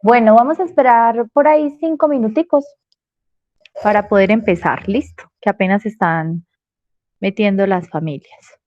Bueno, vamos a esperar por ahí 5 minuticos para poder empezar. Listo, que apenas están metiendo las familias.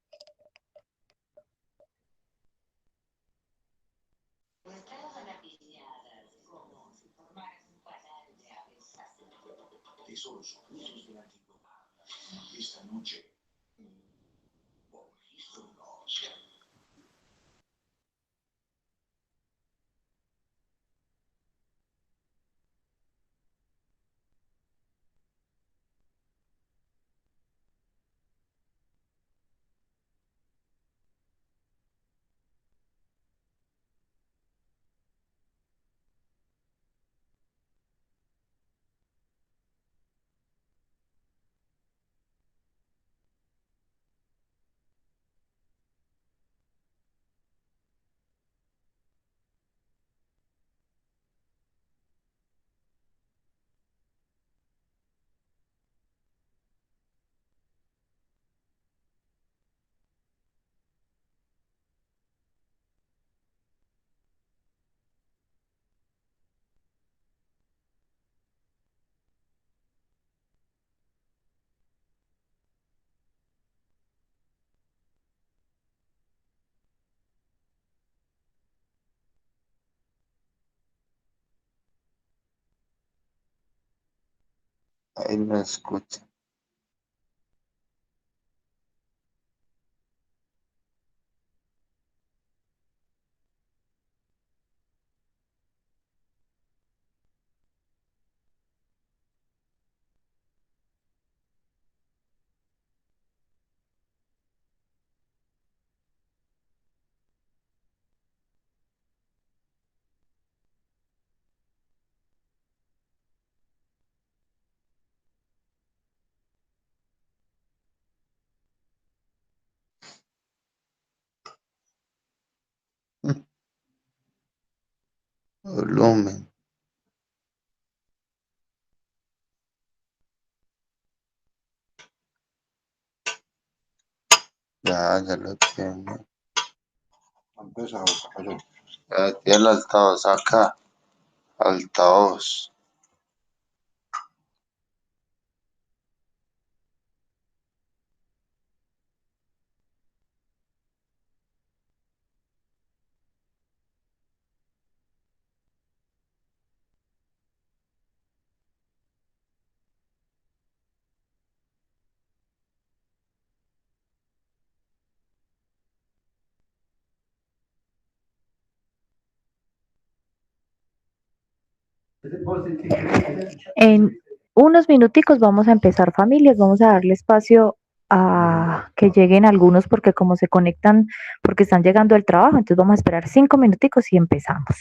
Ahí no escucha. Volumen. Ya lo tiene. Ya tiene el altavoz acá. Altavoz. En unos minuticos vamos a empezar familias, vamos a darle espacio a que lleguen algunos porque como se conectan, porque están llegando al trabajo, entonces vamos a esperar 5 minuticos y empezamos.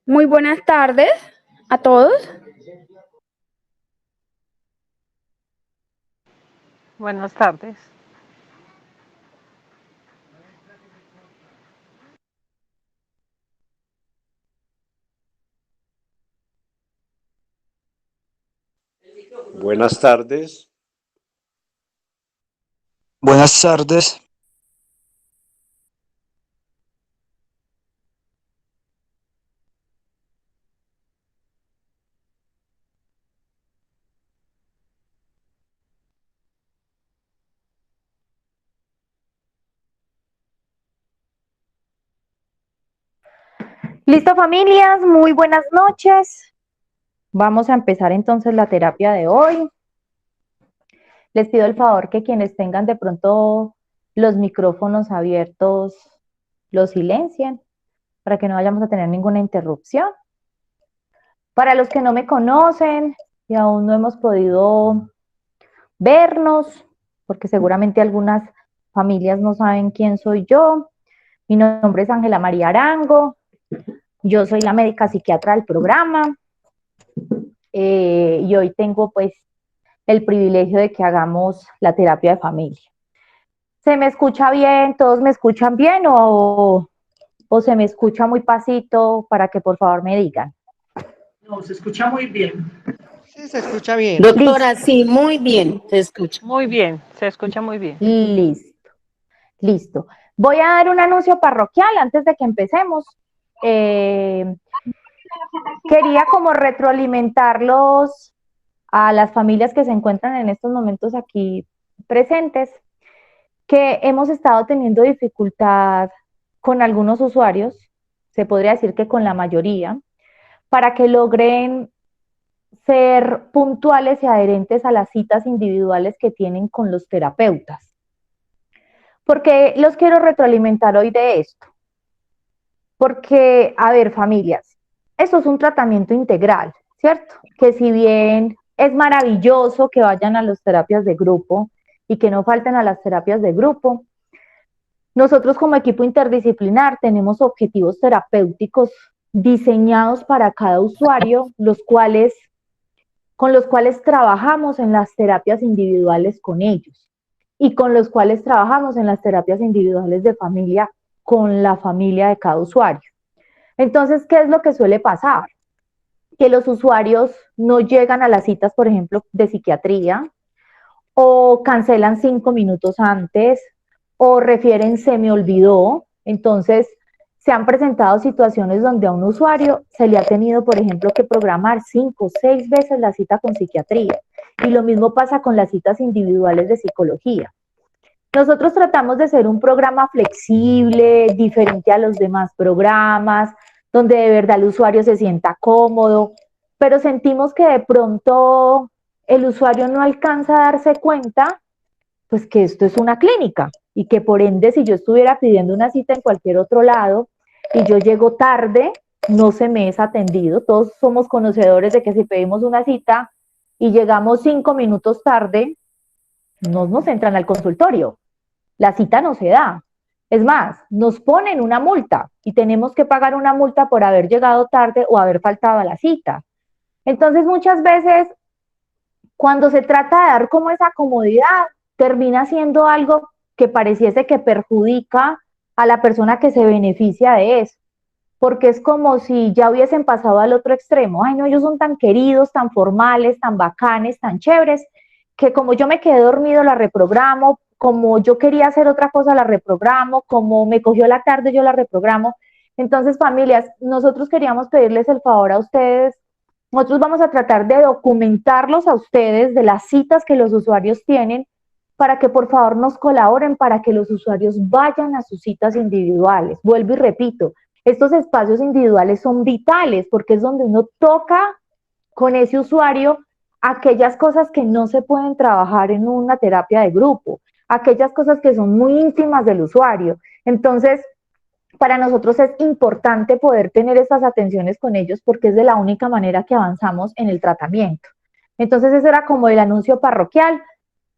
Muy buenas tardes a todos. Buenas tardes. Buenas tardes. Buenas tardes. Listo, familias, muy buenas noches. Vamos a empezar entonces la terapia de hoy. Les pido el favor que quienes tengan de pronto los micrófonos abiertos los silencien para que no vayamos a tener ninguna interrupción. Para los que no me conocen y aún no hemos podido vernos, porque seguramente algunas familias no saben quién soy yo. Mi nombre es Ángela María Arango, yo soy la médica psiquiatra del programa y hoy tengo pues el privilegio de que hagamos la terapia de familia. ¿Se me escucha bien? ¿Todos me escuchan bien o se me escucha muy pasito para que por favor me digan? No, se escucha muy bien. Sí, se escucha bien. Doctora, sí, muy bien, se escucha. Muy bien, se escucha muy bien. Listo, listo. Voy a dar un anuncio parroquial antes de que empecemos. Quería como retroalimentarlos a las familias que se encuentran en estos momentos aquí presentes, que hemos estado teniendo dificultad con algunos usuarios, se podría decir que con la mayoría, para que logren ser puntuales y adherentes a las citas individuales que tienen con los terapeutas. ¿Por qué los quiero retroalimentar hoy de esto? Porque, a ver, familias, esto es un tratamiento integral, ¿cierto? Que si bien es maravilloso que vayan a las terapias de grupo y que no falten a las terapias de grupo, nosotros como equipo interdisciplinar tenemos objetivos terapéuticos diseñados para cada usuario, con los cuales trabajamos en las terapias individuales con ellos y con los cuales trabajamos en las terapias individuales de familia con la familia de cada usuario. Entonces, ¿qué es lo que suele pasar? Que los usuarios no llegan a las citas, por ejemplo, de psiquiatría, o cancelan 5 minutos antes, o refieren se me olvidó. Entonces, se han presentado situaciones donde a un usuario se le ha tenido, por ejemplo, que programar 5 o 6 veces la cita con psiquiatría. Y lo mismo pasa con las citas individuales de psicología. Nosotros tratamos de ser un programa flexible, diferente a los demás programas, donde de verdad el usuario se sienta cómodo, pero sentimos que de pronto el usuario no alcanza a darse cuenta, pues que esto es una clínica y que por ende si yo estuviera pidiendo una cita en cualquier otro lado y yo llego tarde, no se me es atendido. Todos somos conocedores de que si pedimos una cita y llegamos 5 minutos tarde, no nos entran al consultorio. La cita no se da. Es más, nos ponen una multa y tenemos que pagar una multa por haber llegado tarde o haber faltado a la cita. Entonces, muchas veces, cuando se trata de dar como esa comodidad, termina siendo algo que pareciese que perjudica a la persona que se beneficia de eso. Porque es como si ya hubiesen pasado al otro extremo. Ay, no, ellos son tan queridos, tan formales, tan bacanes, tan chéveres, que como yo me quedé dormido, la reprogramo, como yo quería hacer otra cosa, la reprogramo, como me cogió la tarde, yo la reprogramo. Entonces, familias, nosotros queríamos pedirles el favor a ustedes. Nosotros vamos a tratar de documentarlos a ustedes de las citas que los usuarios tienen para que por favor nos colaboren para que los usuarios vayan a sus citas individuales. Vuelvo y repito, estos espacios individuales son vitales porque es donde uno toca con ese usuario aquellas cosas que no se pueden trabajar en una terapia de grupo, aquellas cosas que son muy íntimas del usuario. Entonces, para nosotros es importante poder tener estas atenciones con ellos porque es de la única manera que avanzamos en el tratamiento. Entonces, ese era como el anuncio parroquial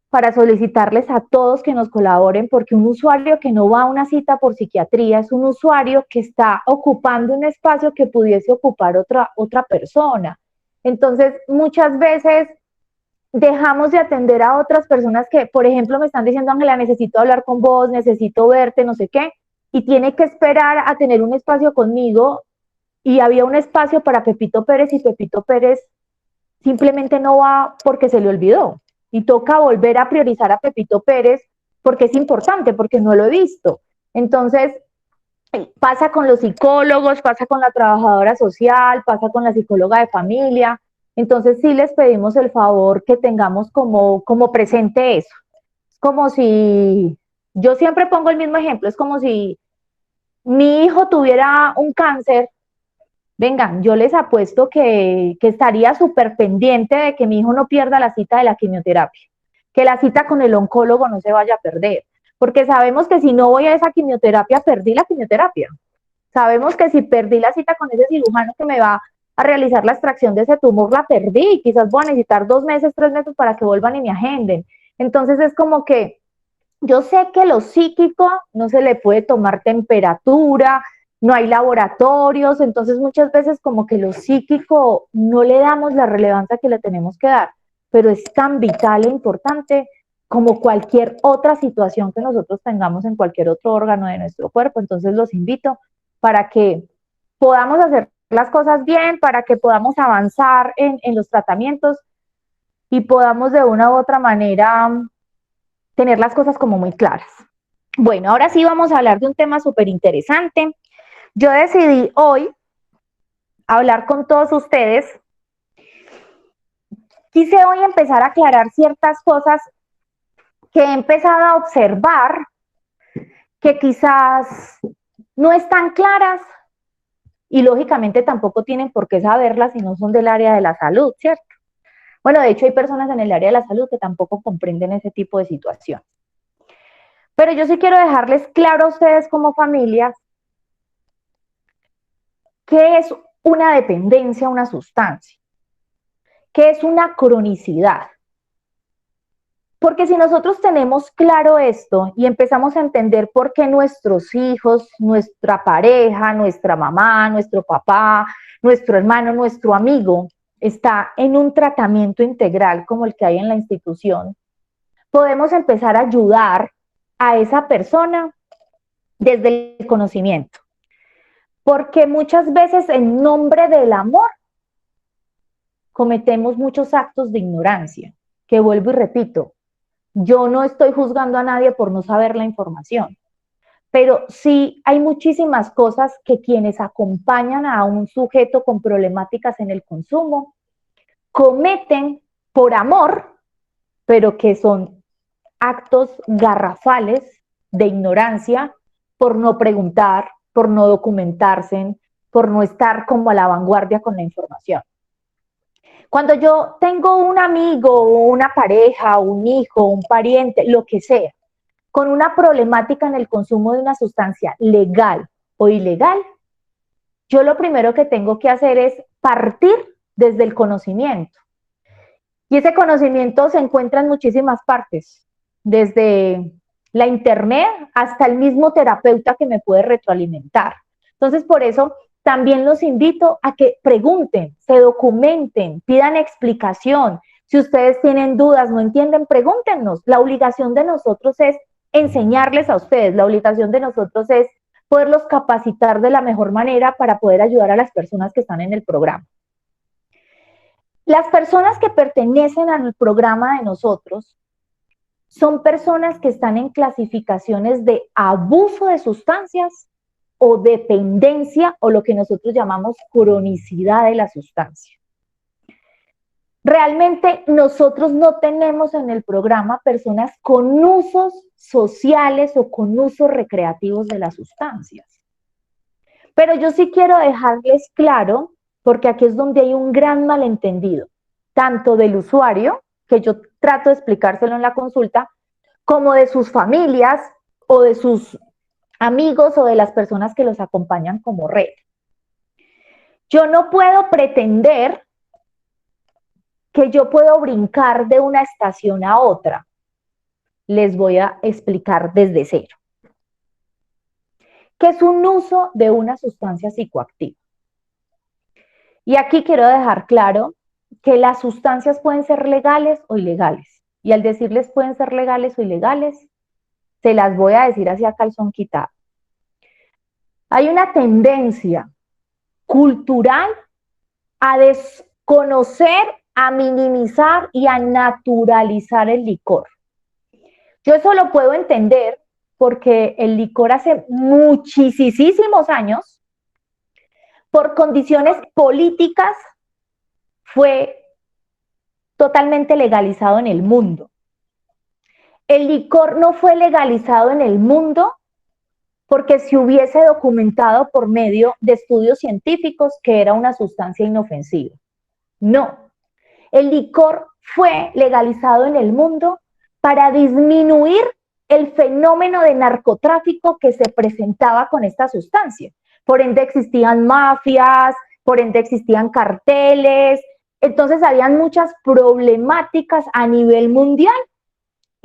para solicitarles a todos que nos colaboren, porque un usuario que no va a una cita por psiquiatría es un usuario que está ocupando un espacio que pudiese ocupar otra persona. Entonces, muchas veces dejamos de atender a otras personas que, por ejemplo, me están diciendo, Ángela, necesito hablar con vos, necesito verte, no sé qué, y tiene que esperar a tener un espacio conmigo, y había un espacio para Pepito Pérez, y Pepito Pérez simplemente no va porque se le olvidó. Y toca volver a priorizar a Pepito Pérez porque es importante, porque no lo he visto. Entonces, pasa con los psicólogos, pasa con la trabajadora social, pasa con la psicóloga de familia. Entonces, sí les pedimos el favor que tengamos como presente eso. Es como si, yo siempre pongo el mismo ejemplo, es como si mi hijo tuviera un cáncer Vengan, yo les apuesto que estaría súper pendiente de que mi hijo no pierda la cita de la quimioterapia, que la cita con el oncólogo no se vaya a perder, porque sabemos que si no voy a esa quimioterapia, perdí la quimioterapia. Sabemos que si perdí la cita con ese cirujano que me va a realizar la extracción de ese tumor, la perdí, quizás voy a necesitar 2 meses, 3 meses para que vuelvan y me agenden. Entonces es como que yo sé que lo psíquico no se le puede tomar temperatura, no hay laboratorios, entonces muchas veces como que lo psíquico no le damos la relevancia que le tenemos que dar, pero es tan vital e importante como cualquier otra situación que nosotros tengamos en cualquier otro órgano de nuestro cuerpo. Entonces los invito para que podamos hacer las cosas bien, para que podamos avanzar en los tratamientos y podamos de una u otra manera tener las cosas como muy claras. Bueno, ahora sí vamos a hablar de un tema súper interesante. Yo decidí hoy hablar con todos ustedes. Quise hoy empezar a aclarar ciertas cosas que he empezado a observar que quizás no están claras y lógicamente tampoco tienen por qué saberlas si no son del área de la salud, ¿cierto? Bueno, de hecho hay personas en el área de la salud que tampoco comprenden ese tipo de situaciones. Pero yo sí quiero dejarles claro a ustedes como familias qué es una dependencia a una sustancia, qué es una cronicidad. Porque si nosotros tenemos claro esto y empezamos a entender por qué nuestros hijos, nuestra pareja, nuestra mamá, nuestro papá, nuestro hermano, nuestro amigo está en un tratamiento integral como el que hay en la institución, podemos empezar a ayudar a esa persona desde el conocimiento. Porque muchas veces en nombre del amor cometemos muchos actos de ignorancia, que vuelvo y repito, yo no estoy juzgando a nadie por no saber la información, pero sí hay muchísimas cosas que quienes acompañan a un sujeto con problemáticas en el consumo cometen por amor, pero que son actos garrafales de ignorancia por no preguntar, por no documentarse, por no estar como a la vanguardia con la información. Cuando yo tengo un amigo, una pareja, un hijo, un pariente, lo que sea, con una problemática en el consumo de una sustancia legal o ilegal, yo lo primero que tengo que hacer es partir desde el conocimiento. Y ese conocimiento se encuentra en muchísimas partes, desde la internet hasta el mismo terapeuta que me puede retroalimentar. Entonces, por eso también los invito a que pregunten, se documenten, pidan explicación. Si ustedes tienen dudas, no entienden, pregúntenos. La obligación de nosotros es enseñarles a ustedes, la obligación de nosotros es poderlos capacitar de la mejor manera para poder ayudar a las personas que están en el programa. Las personas que pertenecen al programa de nosotros son personas que están en clasificaciones de abuso de sustancias o dependencia o lo que nosotros llamamos cronicidad de la sustancia. Realmente nosotros no tenemos en el programa personas con usos sociales o con usos recreativos de las sustancias. Pero yo sí quiero dejarles claro, porque aquí es donde hay un gran malentendido, tanto del usuario, que yo trato de explicárselo en la consulta, como de sus familias o de sus amigos o de las personas que los acompañan como red. Yo no puedo pretender que yo puedo brincar de una estación a otra. Les voy a explicar desde cero. ¿Qué es un uso de una sustancia psicoactiva? Y aquí quiero dejar claro que las sustancias pueden ser legales o ilegales. Y al decirles pueden ser legales o ilegales, se las voy a decir así a calzón quitado. Hay una tendencia cultural a desconocer, a minimizar y a naturalizar el licor. Yo eso lo puedo entender porque el licor hace muchísimos años, por condiciones políticas, fue totalmente legalizado en el mundo. El licor no fue legalizado en el mundo porque se hubiese documentado por medio de estudios científicos que era una sustancia inofensiva. No, el licor fue legalizado en el mundo para disminuir el fenómeno de narcotráfico que se presentaba con esta sustancia. Por ende existían mafias, por ende existían carteles, entonces habían muchas problemáticas a nivel mundial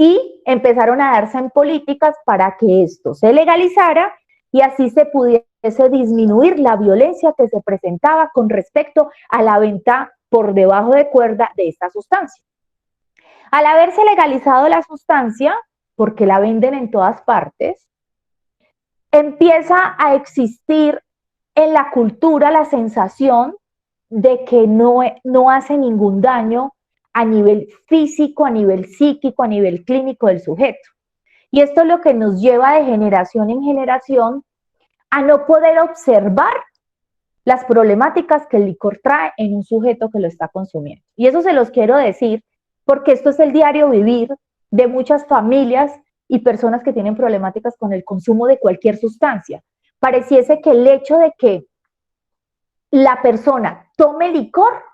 y empezaron a darse en políticas para que esto se legalizara y así se pudiese disminuir la violencia que se presentaba con respecto a la venta por debajo de cuerda de esta sustancia. Al haberse legalizado la sustancia, porque la venden en todas partes, empieza a existir en la cultura la sensación de que no hace ningún daño a nivel físico, a nivel psíquico, a nivel clínico del sujeto. Y esto es lo que nos lleva de generación en generación a no poder observar las problemáticas que el licor trae en un sujeto que lo está consumiendo. Y eso se los quiero decir porque esto es el diario vivir de muchas familias y personas que tienen problemáticas con el consumo de cualquier sustancia. Pareciese que el hecho de que la persona tome licor,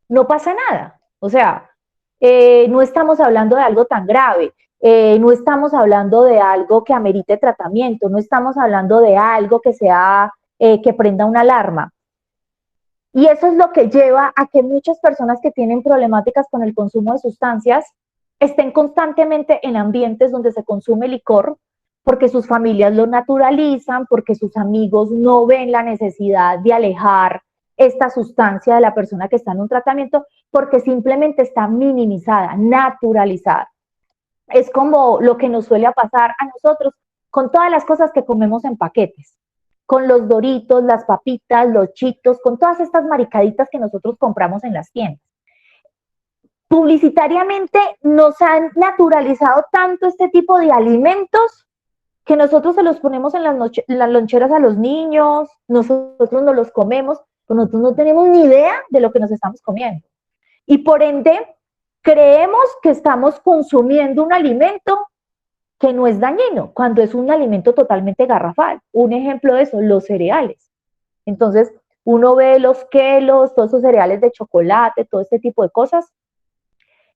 no pasa nada. O sea, no estamos hablando de algo tan grave, no estamos hablando de algo que amerite tratamiento, no estamos hablando de algo que sea, que prenda una alarma. Y eso es lo que lleva a que muchas personas que tienen problemáticas con el consumo de sustancias estén constantemente en ambientes donde se consume licor, porque sus familias lo naturalizan, porque sus amigos no ven la necesidad de alejar esta sustancia de la persona que está en un tratamiento, porque simplemente está minimizada, naturalizada. Es como lo que nos suele pasar a nosotros con todas las cosas que comemos en paquetes, con los Doritos, las papitas, los Chitos, con todas estas maricaditas que nosotros compramos en las tiendas. Publicitariamente nos han naturalizado tanto este tipo de alimentos que nosotros se los ponemos en las loncheras a los niños, nosotros no los comemos, pero nosotros no tenemos ni idea de lo que nos estamos comiendo. Y por ende, creemos que estamos consumiendo un alimento que no es dañino, cuando es un alimento totalmente garrafal. Un ejemplo de eso, los cereales. Entonces, uno ve los Kellogg's, todos esos cereales de chocolate, todo este tipo de cosas,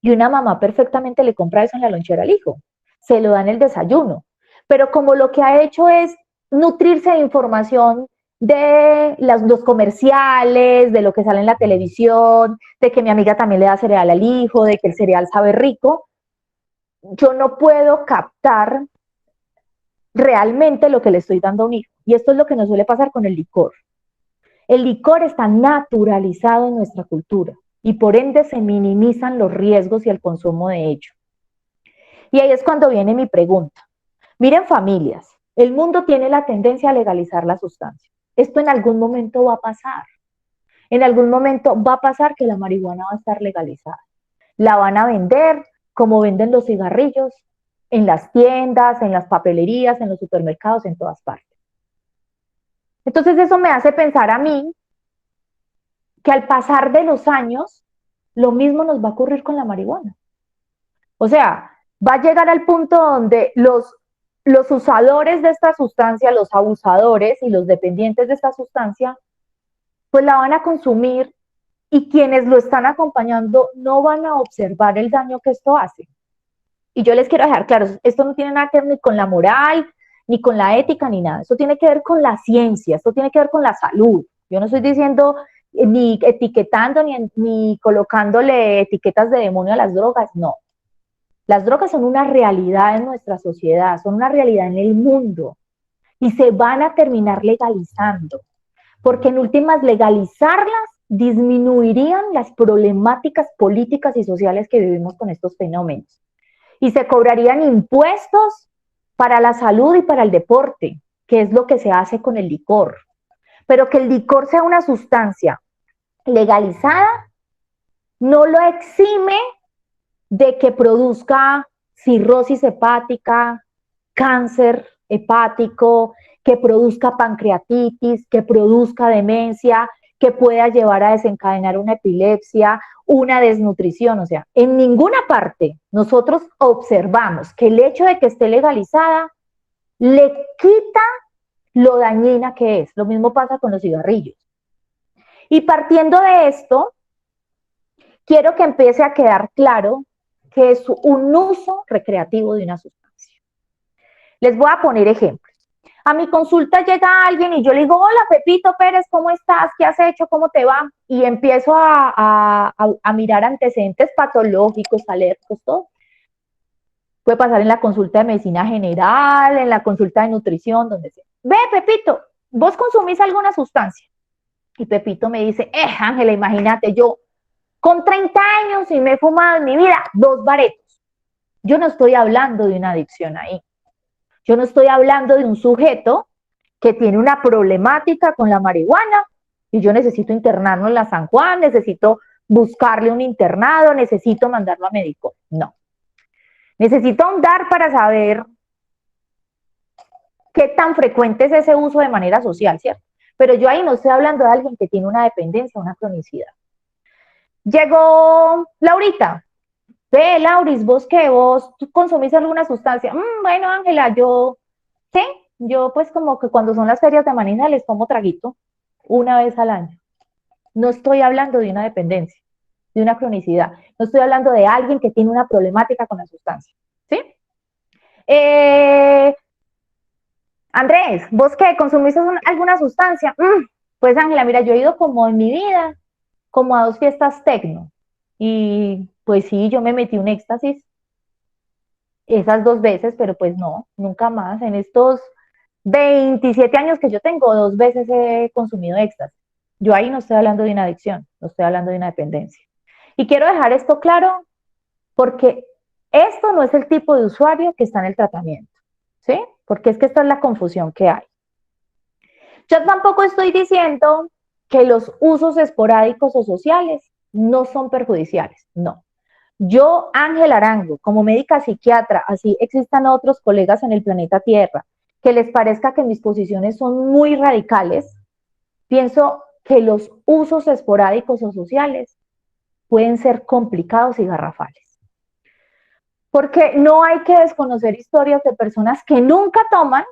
y una mamá perfectamente le compra eso en la lonchera al hijo, se lo da en el desayuno, pero como lo que ha hecho es nutrirse de información de los comerciales, de lo que sale en la televisión, de que mi amiga también le da cereal al hijo, de que el cereal sabe rico, yo no puedo captar realmente lo que le estoy dando a un hijo. Y esto es lo que nos suele pasar con el licor. El licor está naturalizado en nuestra cultura y por ende se minimizan los riesgos y el consumo de ello. Y ahí es cuando viene mi pregunta. Miren, familias, el mundo tiene la tendencia a legalizar la sustancia. Esto en algún momento va a pasar. En algún momento va a pasar que la marihuana va a estar legalizada. La van a vender como venden los cigarrillos, en las tiendas, en las papelerías, en los supermercados, en todas partes. Entonces eso me hace pensar a mí que al pasar de los años, lo mismo nos va a ocurrir con la marihuana. O sea, va a llegar al punto donde los usadores de esta sustancia, los abusadores y los dependientes de esta sustancia, pues la van a consumir y quienes lo están acompañando no van a observar el daño que esto hace. Y yo les quiero dejar claro, esto no tiene nada que ver ni con la moral, ni con la ética, ni nada. Esto tiene que ver con la ciencia, esto tiene que ver con la salud. Yo no estoy diciendo ni etiquetando, ni colocándole etiquetas de demonio a las drogas, no. Las drogas son una realidad en nuestra sociedad, son una realidad en el mundo y se van a terminar legalizando, porque en últimas legalizarlas disminuirían las problemáticas políticas y sociales que vivimos con estos fenómenos. Y se cobrarían impuestos para la salud y para el deporte, que es lo que se hace con el licor. Pero que el licor sea una sustancia legalizada no lo exime de que produzca cirrosis hepática, cáncer hepático, que produzca pancreatitis, que produzca demencia, que pueda llevar a desencadenar una epilepsia, una desnutrición. O sea, en ninguna parte nosotros observamos que el hecho de que esté legalizada le quita lo dañina que es. Lo mismo pasa con los cigarrillos. Y partiendo de esto, quiero que empiece a quedar claro que es un uso recreativo de una sustancia. Les voy a poner ejemplos. A mi consulta llega alguien y yo le digo, hola Pepito Pérez, ¿cómo estás? ¿Qué has hecho? ¿Cómo te va? Y empiezo a mirar antecedentes patológicos, alérgicos, todo. Puede pasar en la consulta de medicina general, en la consulta de nutrición, donde sea. Ve, Pepito, ¿vos consumís alguna sustancia? Y Pepito me dice, Ángela, imagínate, yo con 30 años y me he fumado en mi vida 2 baretos. Yo no estoy hablando de una adicción ahí. Yo no estoy hablando de un sujeto que tiene una problemática con la marihuana y yo necesito internarlo en la San Juan, necesito buscarle un internado, necesito mandarlo a médico. No. Necesito ahondar para saber qué tan frecuente es ese uso de manera social, ¿cierto? Pero yo ahí no estoy hablando de alguien que tiene una dependencia, una cronicidad. Llegó Laurita. Ve, Lauris, ¿vos qué? ¿Vos consumís alguna sustancia? Bueno, Ángela, sí, yo pues como que cuando son las ferias de Manizales tomo traguito una vez al año. No estoy hablando de una dependencia, de una cronicidad. No estoy hablando de alguien que tiene una problemática con la sustancia, ¿sí? Andrés, ¿vos qué? ¿Consumiste alguna sustancia? Pues Ángela, mira, yo he ido como en mi vida, como a 2 fiestas tecno. Y pues sí, yo me metí un éxtasis esas 2 veces, pero pues no, nunca más. En estos 27 años que yo tengo, 2 veces he consumido éxtasis. Yo ahí no estoy hablando de una adicción, no estoy hablando de una dependencia. Y quiero dejar esto claro porque esto no es el tipo de usuario que está en el tratamiento, ¿sí? Porque es que esta es la confusión que hay. Yo tampoco estoy diciendo que los usos esporádicos o sociales no son perjudiciales, no. Yo, Ángel Arango, como médica psiquiatra, así existan otros colegas en el planeta Tierra, que les parezca que mis posiciones son muy radicales, pienso que los usos esporádicos o sociales pueden ser complicados y garrafales. Porque no hay que desconocer historias de personas que nunca toman,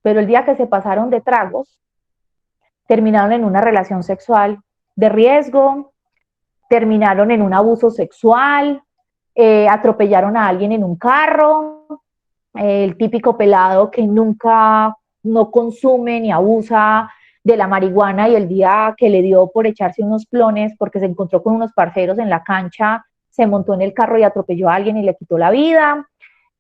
pero el día que se pasaron de tragos, terminaron en una relación sexual de riesgo, terminaron en un abuso sexual, atropellaron a alguien en un carro, el típico pelado que nunca no consume ni abusa de la marihuana y el día que le dio por echarse unos plones porque se encontró con unos parceros en la cancha, se montó en el carro y atropelló a alguien y le quitó la vida.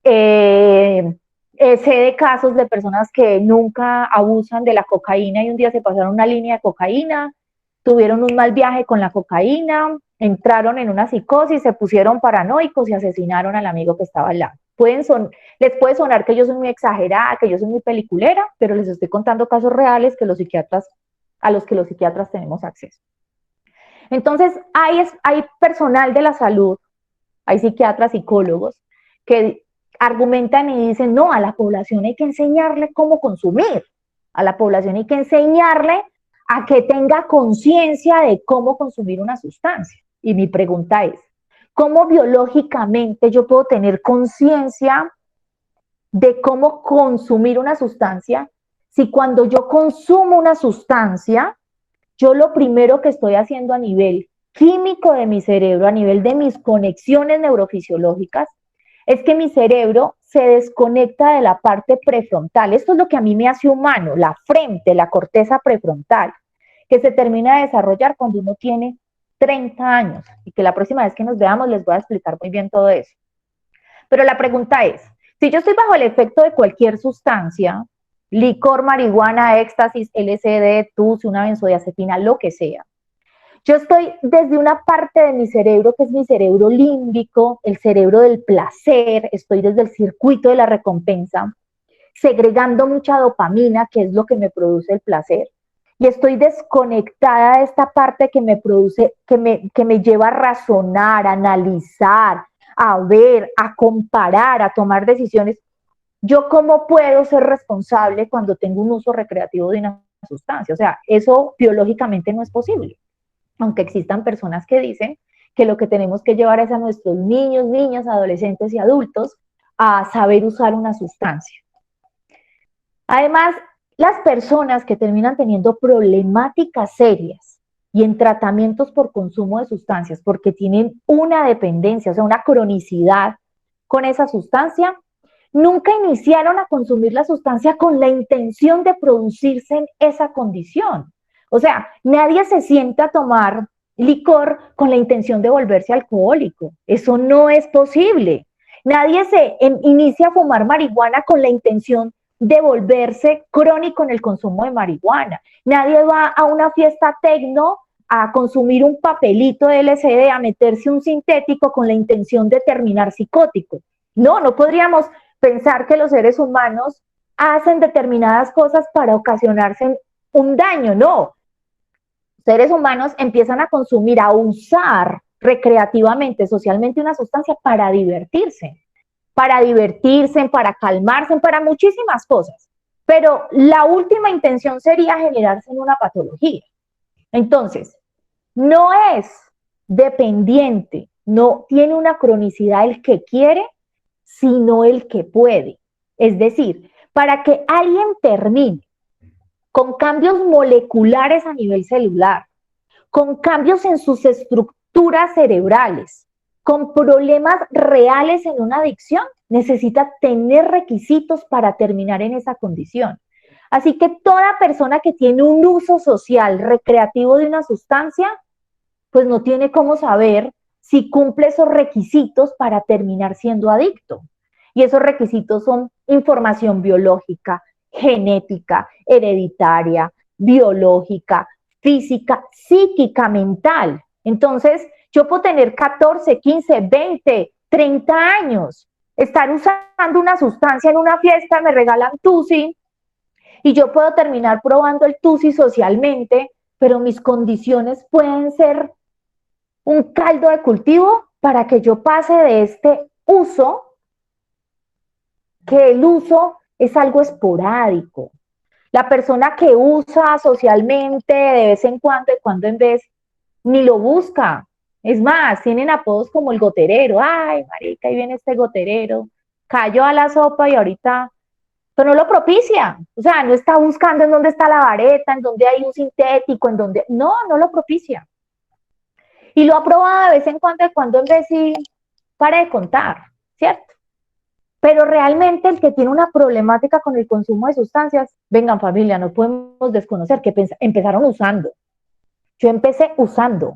Sé de casos de personas que nunca abusan de la cocaína y un día se pasaron una línea de cocaína, tuvieron un mal viaje con la cocaína, entraron en una psicosis, se pusieron paranoicos y asesinaron al amigo que estaba al lado. Les puede sonar que yo soy muy exagerada, que yo soy muy peliculera, pero les estoy contando casos reales que a los que los psiquiatras tenemos acceso. Entonces, hay personal de la salud, hay psiquiatras, psicólogos, que argumentan y dicen, no, a la población hay que enseñarle cómo consumir, a la población hay que enseñarle a que tenga conciencia de cómo consumir una sustancia. Y mi pregunta es, ¿cómo biológicamente yo puedo tener conciencia de cómo consumir una sustancia si cuando yo consumo una sustancia, yo lo primero que estoy haciendo a nivel químico de mi cerebro, a nivel de mis conexiones neurofisiológicas, es que mi cerebro se desconecta de la parte prefrontal. Esto es lo que a mí me hace humano, la frente, la corteza prefrontal, que se termina de desarrollar cuando uno tiene 30 años y que la próxima vez que nos veamos les voy a explicar muy bien todo eso. Pero la pregunta es, si yo estoy bajo el efecto de cualquier sustancia, licor, marihuana, éxtasis, LSD, TUS, una benzodiazepina, lo que sea, yo estoy desde una parte de mi cerebro, que es mi cerebro límbico, el cerebro del placer, estoy desde el circuito de la recompensa, segregando mucha dopamina, que es lo que me produce el placer, y estoy desconectada de esta parte que me produce, que me lleva a razonar, a analizar, a ver, a comparar, a tomar decisiones. ¿Yo cómo puedo ser responsable cuando tengo un uso recreativo de una sustancia? O sea, eso biológicamente no es posible. Aunque existan personas que dicen que lo que tenemos que llevar es a nuestros niños, niñas, adolescentes y adultos a saber usar una sustancia. Además, las personas que terminan teniendo problemáticas serias y en tratamientos por consumo de sustancias porque tienen una dependencia, o sea, una cronicidad con esa sustancia, nunca iniciaron a consumir la sustancia con la intención de producirse en esa condición. O sea, nadie se sienta a tomar licor con la intención de volverse alcohólico. Eso no es posible. Nadie se inicia a fumar marihuana con la intención de volverse crónico en el consumo de marihuana. Nadie va a una fiesta tecno a consumir un papelito de LSD, a meterse un sintético con la intención de terminar psicótico. No, no podríamos pensar que los seres humanos hacen determinadas cosas para ocasionarse un daño, no. Seres humanos empiezan a consumir, a usar recreativamente, socialmente una sustancia para divertirse, para calmarse, para muchísimas cosas. Pero la última intención sería generarse en una patología. Entonces, no es dependiente, no tiene una cronicidad el que quiere, sino el que puede. Es decir, para que alguien termine con cambios moleculares a nivel celular, con cambios en sus estructuras cerebrales, con problemas reales en una adicción, necesita tener requisitos para terminar en esa condición. Así que toda persona que tiene un uso social recreativo de una sustancia, pues no tiene cómo saber si cumple esos requisitos para terminar siendo adicto. Y esos requisitos son información biológica, genética, hereditaria, biológica, física, psíquica, mental. Entonces, yo puedo tener 14, 15, 20, 30 años, estar usando una sustancia en una fiesta, me regalan tusi, y yo puedo terminar probando el tusi socialmente, pero mis condiciones pueden ser un caldo de cultivo para que yo pase de este uso, que el uso es algo esporádico. La persona que usa socialmente de vez en cuando, de cuando en vez, ni lo busca. Es más, tienen apodos como el goterero. Ay, marica, ahí viene este goterero. Cayó a la sopa y ahorita... Pero no lo propicia. O sea, no está buscando en dónde está la vareta, en dónde hay un sintético, en dónde... No, no lo propicia. Y lo ha probado de vez en cuando en vez y para de contar, ¿cierto? Pero realmente el que tiene una problemática con el consumo de sustancias, vengan familia, no podemos desconocer que empezaron usando. Yo empecé usando.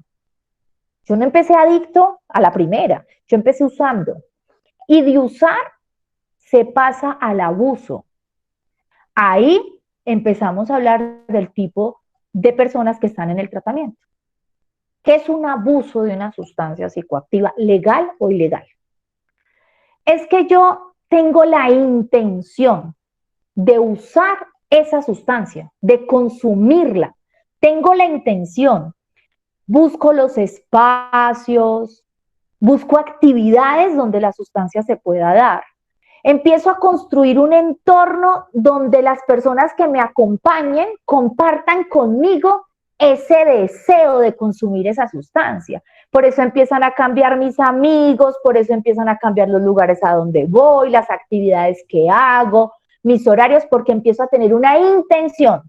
Yo no empecé adicto a la primera, yo empecé usando. Y de usar se pasa al abuso. Ahí empezamos a hablar del tipo de personas que están en el tratamiento. ¿Qué es un abuso de una sustancia psicoactiva, legal o ilegal? Es que yo tengo la intención de usar esa sustancia, de consumirla. Tengo la intención, busco los espacios, busco actividades donde la sustancia se pueda dar. Empiezo a construir un entorno donde las personas que me acompañen compartan conmigo ese deseo de consumir esa sustancia. Por eso empiezan a cambiar mis amigos, por eso empiezan a cambiar los lugares a donde voy, las actividades que hago, mis horarios, porque empiezo a tener una intención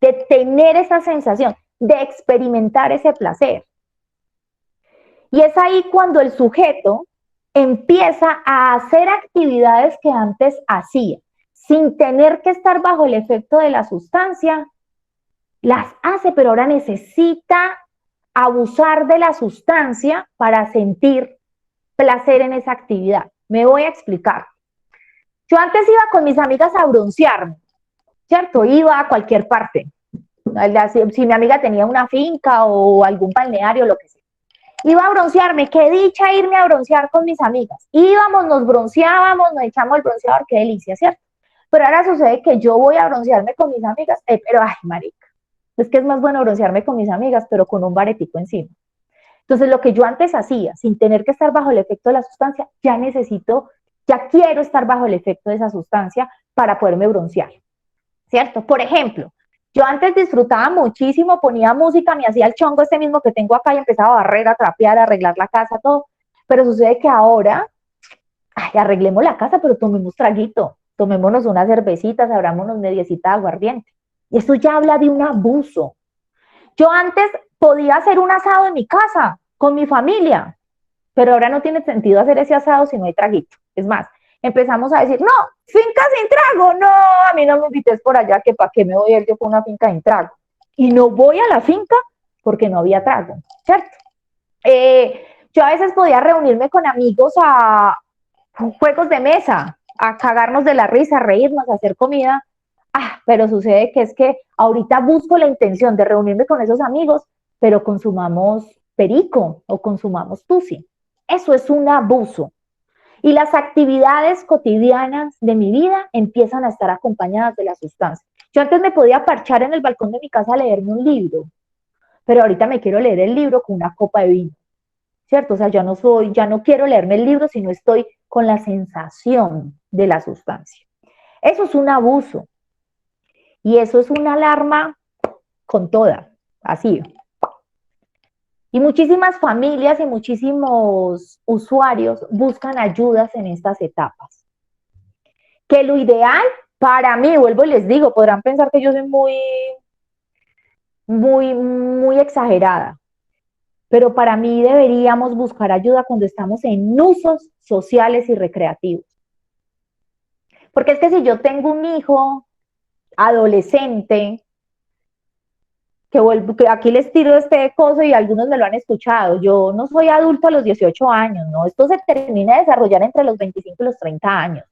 de tener esa sensación, de experimentar ese placer. Y es ahí cuando el sujeto empieza a hacer actividades que antes hacía, sin tener que estar bajo el efecto de la sustancia, las hace, pero ahora necesita abusar de la sustancia para sentir placer en esa actividad. Me voy a explicar. Yo antes iba con mis amigas a broncearme, ¿cierto? Iba a cualquier parte. Si mi amiga tenía una finca o algún balneario, lo que sea. Iba a broncearme, qué dicha irme a broncear con mis amigas. Íbamos, nos bronceábamos, nos echamos el bronceador, qué delicia, ¿cierto? Pero ahora sucede que yo voy a broncearme con mis amigas, pero ay, marica, es que es más bueno broncearme con mis amigas, pero con un baretico encima. Entonces, lo que yo antes hacía, sin tener que estar bajo el efecto de la sustancia, ya quiero estar bajo el efecto de esa sustancia para poderme broncear, ¿cierto? Por ejemplo, yo antes disfrutaba muchísimo, ponía música, me hacía el chongo este mismo que tengo acá y empezaba a barrer, a trapear, a arreglar la casa, todo. Pero sucede que ahora, arreglemos la casa, pero tomemos traguito, tomémonos unas cervecitas, abrámonos mediecita de aguardiente. Eso ya habla de un abuso. Yo antes podía hacer un asado en mi casa con mi familia, pero ahora no tiene sentido hacer ese asado si no hay traguito. Es más, empezamos a decir, no, finca sin trago, no, a mí no me invites por allá, que para qué me voy a ir yo con una finca sin trago. Y no voy a la finca porque no había trago, ¿cierto? Yo a veces podía reunirme con amigos a juegos de mesa, a cagarnos de la risa, a reírnos, a hacer comida. Pero sucede que es que ahorita busco la intención de reunirme con esos amigos, pero consumamos perico o consumamos tusi. Eso es un abuso. Y las actividades cotidianas de mi vida empiezan a estar acompañadas de la sustancia. Yo antes me podía parchar en el balcón de mi casa a leerme un libro, pero ahorita me quiero leer el libro con una copa de vino, ¿cierto? O sea, ya no quiero leerme el libro, sino estoy con la sensación de la sustancia. Eso es un abuso. Y eso es una alarma con toda, así. Y muchísimas familias y muchísimos usuarios buscan ayudas en estas etapas. Que lo ideal, para mí, vuelvo y les digo, podrán pensar que yo soy muy exagerada, pero para mí deberíamos buscar ayuda cuando estamos en usos sociales y recreativos. Porque es que si yo tengo un hijo adolescente, que aquí les tiro este coso y algunos me lo han escuchado, yo no soy adulto a los 18 años, ¿no? Esto se termina de desarrollar entre los 25 y los 30 años.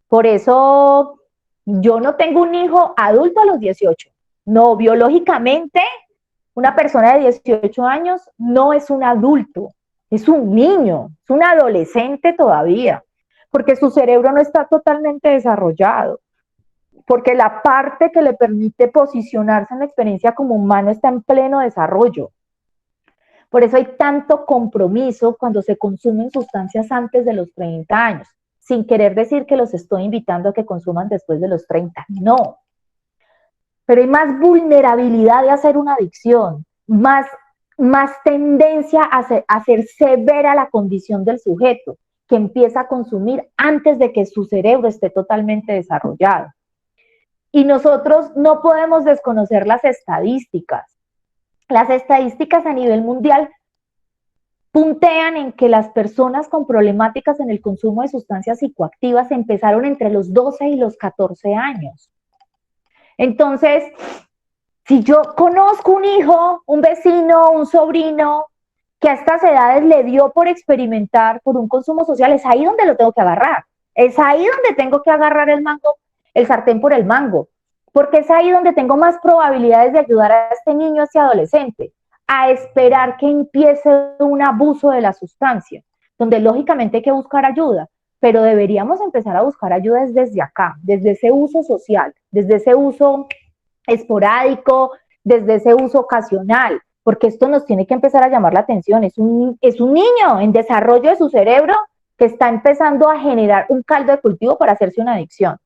Por eso yo no tengo un hijo adulto a los 18. No, biológicamente, una persona de 18 años no es un adulto, es un niño, es un adolescente todavía, porque su cerebro no está totalmente desarrollado, porque la parte que le permite posicionarse en la experiencia como humano está en pleno desarrollo. Por eso hay tanto compromiso cuando se consumen sustancias antes de los 30 años, sin querer decir que los estoy invitando a que consuman después de los 30, no. Pero hay más vulnerabilidad de hacer una adicción, más tendencia a hacer severa la condición del sujeto, que empieza a consumir antes de que su cerebro esté totalmente desarrollado. Y nosotros no podemos desconocer las estadísticas. Las estadísticas a nivel mundial puntean en que las personas con problemáticas en el consumo de sustancias psicoactivas empezaron entre los 12 y los 14 años. Entonces, si yo conozco un hijo, un vecino, un sobrino, que a estas edades le dio por experimentar por un consumo social, es ahí donde lo tengo que agarrar. Es ahí donde tengo que agarrar el sartén por el mango, porque es ahí donde tengo más probabilidades de ayudar a este niño, a este adolescente, a esperar que empiece un abuso de la sustancia, donde lógicamente hay que buscar ayuda, pero deberíamos empezar a buscar ayuda desde acá, desde ese uso social, desde ese uso esporádico, desde ese uso ocasional, porque esto nos tiene que empezar a llamar la atención. Es un niño en desarrollo de su cerebro que está empezando a generar un caldo de cultivo para hacerse una adicción.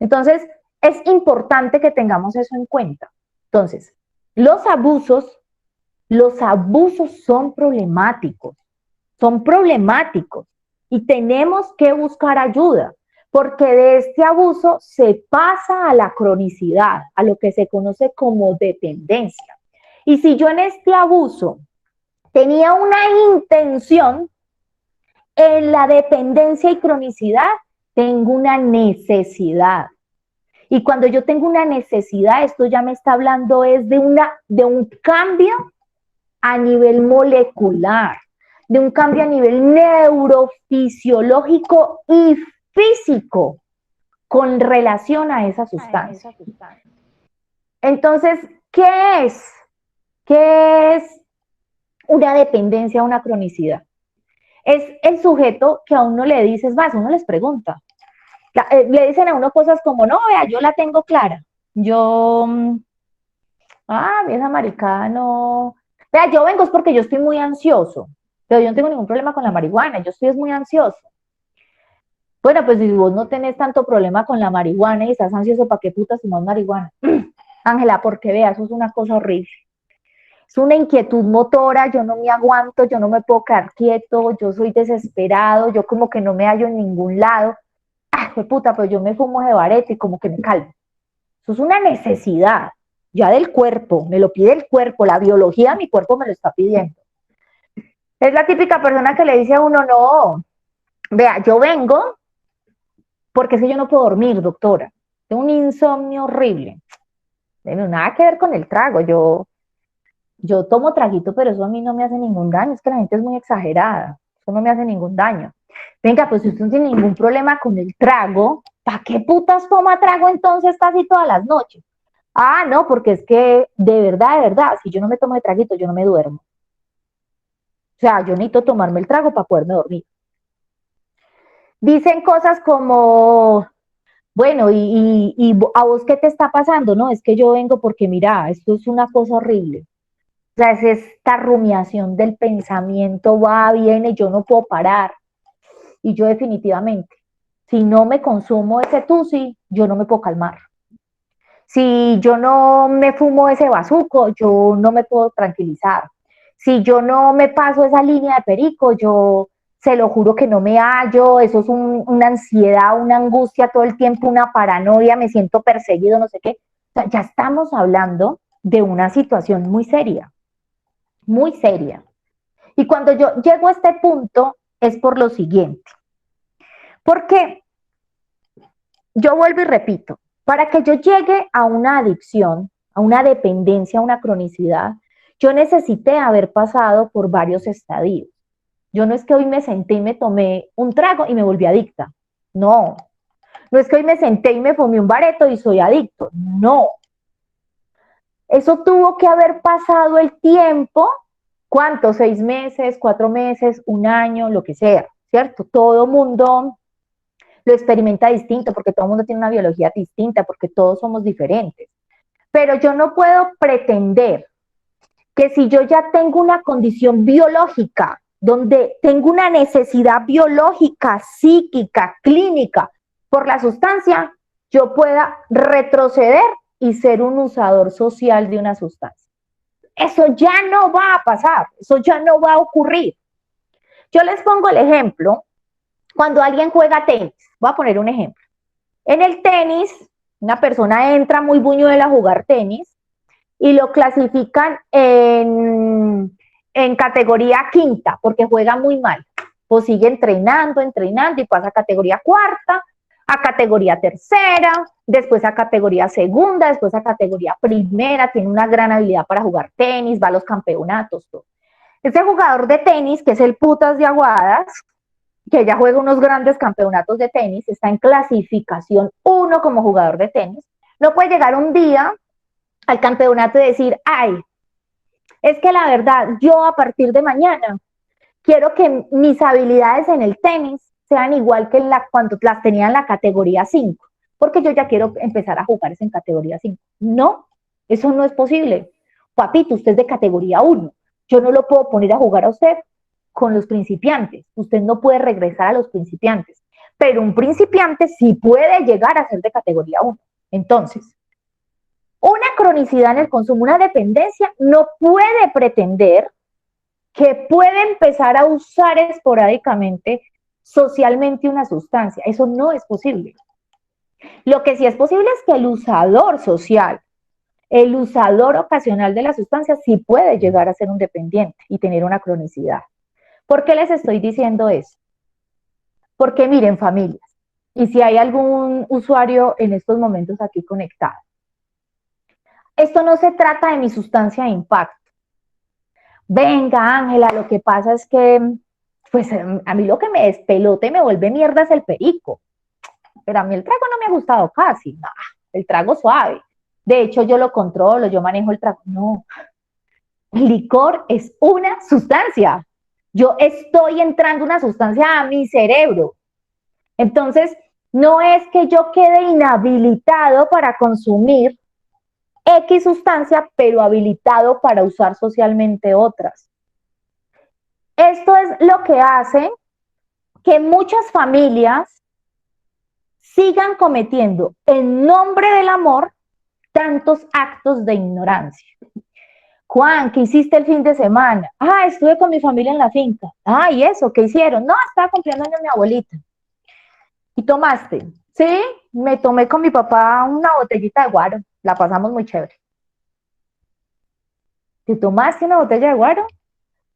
Entonces, es importante que tengamos eso en cuenta. Entonces, los abusos son problemáticos y tenemos que buscar ayuda, porque de este abuso se pasa a la cronicidad, a lo que se conoce como dependencia. Y si yo en este abuso tenía una intención, en la dependencia y cronicidad tengo una necesidad. Y cuando yo tengo una necesidad, esto ya me está hablando es de un cambio a nivel molecular, de un cambio a nivel neurofisiológico y físico con relación a esa sustancia. Entonces, ¿qué es? ¿Qué es una dependencia, una cronicidad? Es el sujeto que a uno le dices, uno les pregunta, le dicen a uno cosas como, no, vea, yo la tengo clara, esa maricada no, vea, yo vengo es porque yo estoy muy ansioso, pero yo no tengo ningún problema con la marihuana, yo estoy muy ansioso. Bueno, pues si vos no tenés tanto problema con la marihuana y estás ansioso, ¿para qué putas fumas marihuana? Ángela, porque vea, eso es una cosa horrible. Es una inquietud motora, yo no me aguanto, yo no me puedo quedar quieto, yo soy desesperado, yo como que no me hallo en ningún lado. Pues puta, pues yo me fumo de barete y como que me calmo. Eso es una necesidad. ya del cuerpo, me lo pide el cuerpo, la biología de mi cuerpo me lo está pidiendo. Es la típica persona que le dice a uno, no, vea, yo vengo porque es que yo no puedo dormir, doctora. Tengo un insomnio horrible. Bueno, nada que ver con el trago. Yo tomo traguito, pero eso a mí no me hace ningún daño. Es que la gente es muy exagerada. Eso no me hace ningún daño. Venga, pues si usted no tiene ningún problema con el trago, ¿para qué putas toma trago entonces casi todas las noches? Ah, no, porque es que de verdad, si yo no me tomo de traguito, yo no me duermo. O sea, yo necesito tomarme el trago para poderme dormir. Dicen cosas como, bueno, ¿y a vos qué te está pasando? No, es que yo vengo porque mira, esto es una cosa horrible. O sea, es esta rumiación del pensamiento, va, viene, yo no puedo parar. Y yo definitivamente, si no me consumo ese tusi, yo no me puedo calmar. Si yo no me fumo ese bazuco, yo no me puedo tranquilizar. Si yo no me paso esa línea de perico, yo se lo juro que no me hallo, eso es una ansiedad, una angustia todo el tiempo, una paranoia, me siento perseguido, no sé qué. O sea, ya estamos hablando de una situación muy seria, muy seria. Y cuando yo llego a este punto es por lo siguiente, porque yo vuelvo y repito, para que yo llegue a una adicción, a una dependencia, a una cronicidad, yo necesité haber pasado por varios estadios. Yo no es que hoy me senté y me tomé un trago y me volví adicta. No. No es que hoy me senté y me fumé un bareto y soy adicto. No. Eso tuvo que haber pasado el tiempo. ¿Cuánto? 6 meses, 4 meses, un año, lo que sea, ¿cierto? Todo mundo lo experimenta distinto porque todo mundo tiene una biología distinta, porque todos somos diferentes. Pero yo no puedo pretender que si yo ya tengo una condición biológica, donde tengo una necesidad biológica, psíquica, clínica por la sustancia, yo pueda retroceder y ser un usador social de una sustancia. Eso ya no va a pasar, eso ya no va a ocurrir. Yo les pongo el ejemplo, cuando alguien juega tenis, voy a poner un ejemplo. En el tenis, una persona entra muy buñuela a jugar tenis y lo clasifican en categoría quinta, porque juega muy mal. Pues sigue entrenando y pasa a categoría cuarta, a categoría tercera, después a categoría segunda, después a categoría primera, tiene una gran habilidad para jugar tenis, va a los campeonatos, todo. Este jugador de tenis, que es el putas de Aguadas, que ya juega unos grandes campeonatos de tenis, está en clasificación 1 como jugador de tenis, no puede llegar un día al campeonato y decir, ay, es que la verdad, yo a partir de mañana quiero que mis habilidades en el tenis sean igual que cuando las tenía en la categoría 5, porque yo ya quiero empezar a jugar en categoría 5. No, eso no es posible. Papito, usted es de categoría 1. Yo no lo puedo poner a jugar a usted con los principiantes. Usted no puede regresar a los principiantes. Pero un principiante sí puede llegar a ser de categoría 1. Entonces, una cronicidad en el consumo, una dependencia, no puede pretender que puede empezar a usar esporádicamente socialmente una sustancia. Eso no es posible. Lo que sí es posible es que el usador social, el usador ocasional de la sustancia sí puede llegar a ser un dependiente y tener una cronicidad. ¿Por qué les estoy diciendo eso? Porque miren, familias, y si hay algún usuario en estos momentos aquí conectado, esto no se trata de mi sustancia de impacto. Venga, Ángela, lo que pasa es que, pues a mí lo que me despelota y me vuelve mierda es el perico. Pero a mí el trago no me ha gustado casi, no, el trago suave. De hecho, yo lo controlo, yo manejo el trago. No, el licor es una sustancia. Yo estoy entrando una sustancia a mi cerebro. Entonces, no es que yo quede inhabilitado para consumir X sustancia, pero habilitado para usar socialmente otras. Esto es lo que hace que muchas familias sigan cometiendo en nombre del amor tantos actos de ignorancia. Juan, ¿qué hiciste el fin de semana? Ah, estuve con mi familia en la finca. Ah, ¿y eso? ¿Qué hicieron? No, estaba cumpliendo años mi abuelita. ¿Y tomaste? Sí, me tomé con mi papá una botellita de guaro. La pasamos muy chévere. ¿Te tomaste una botella de guaro?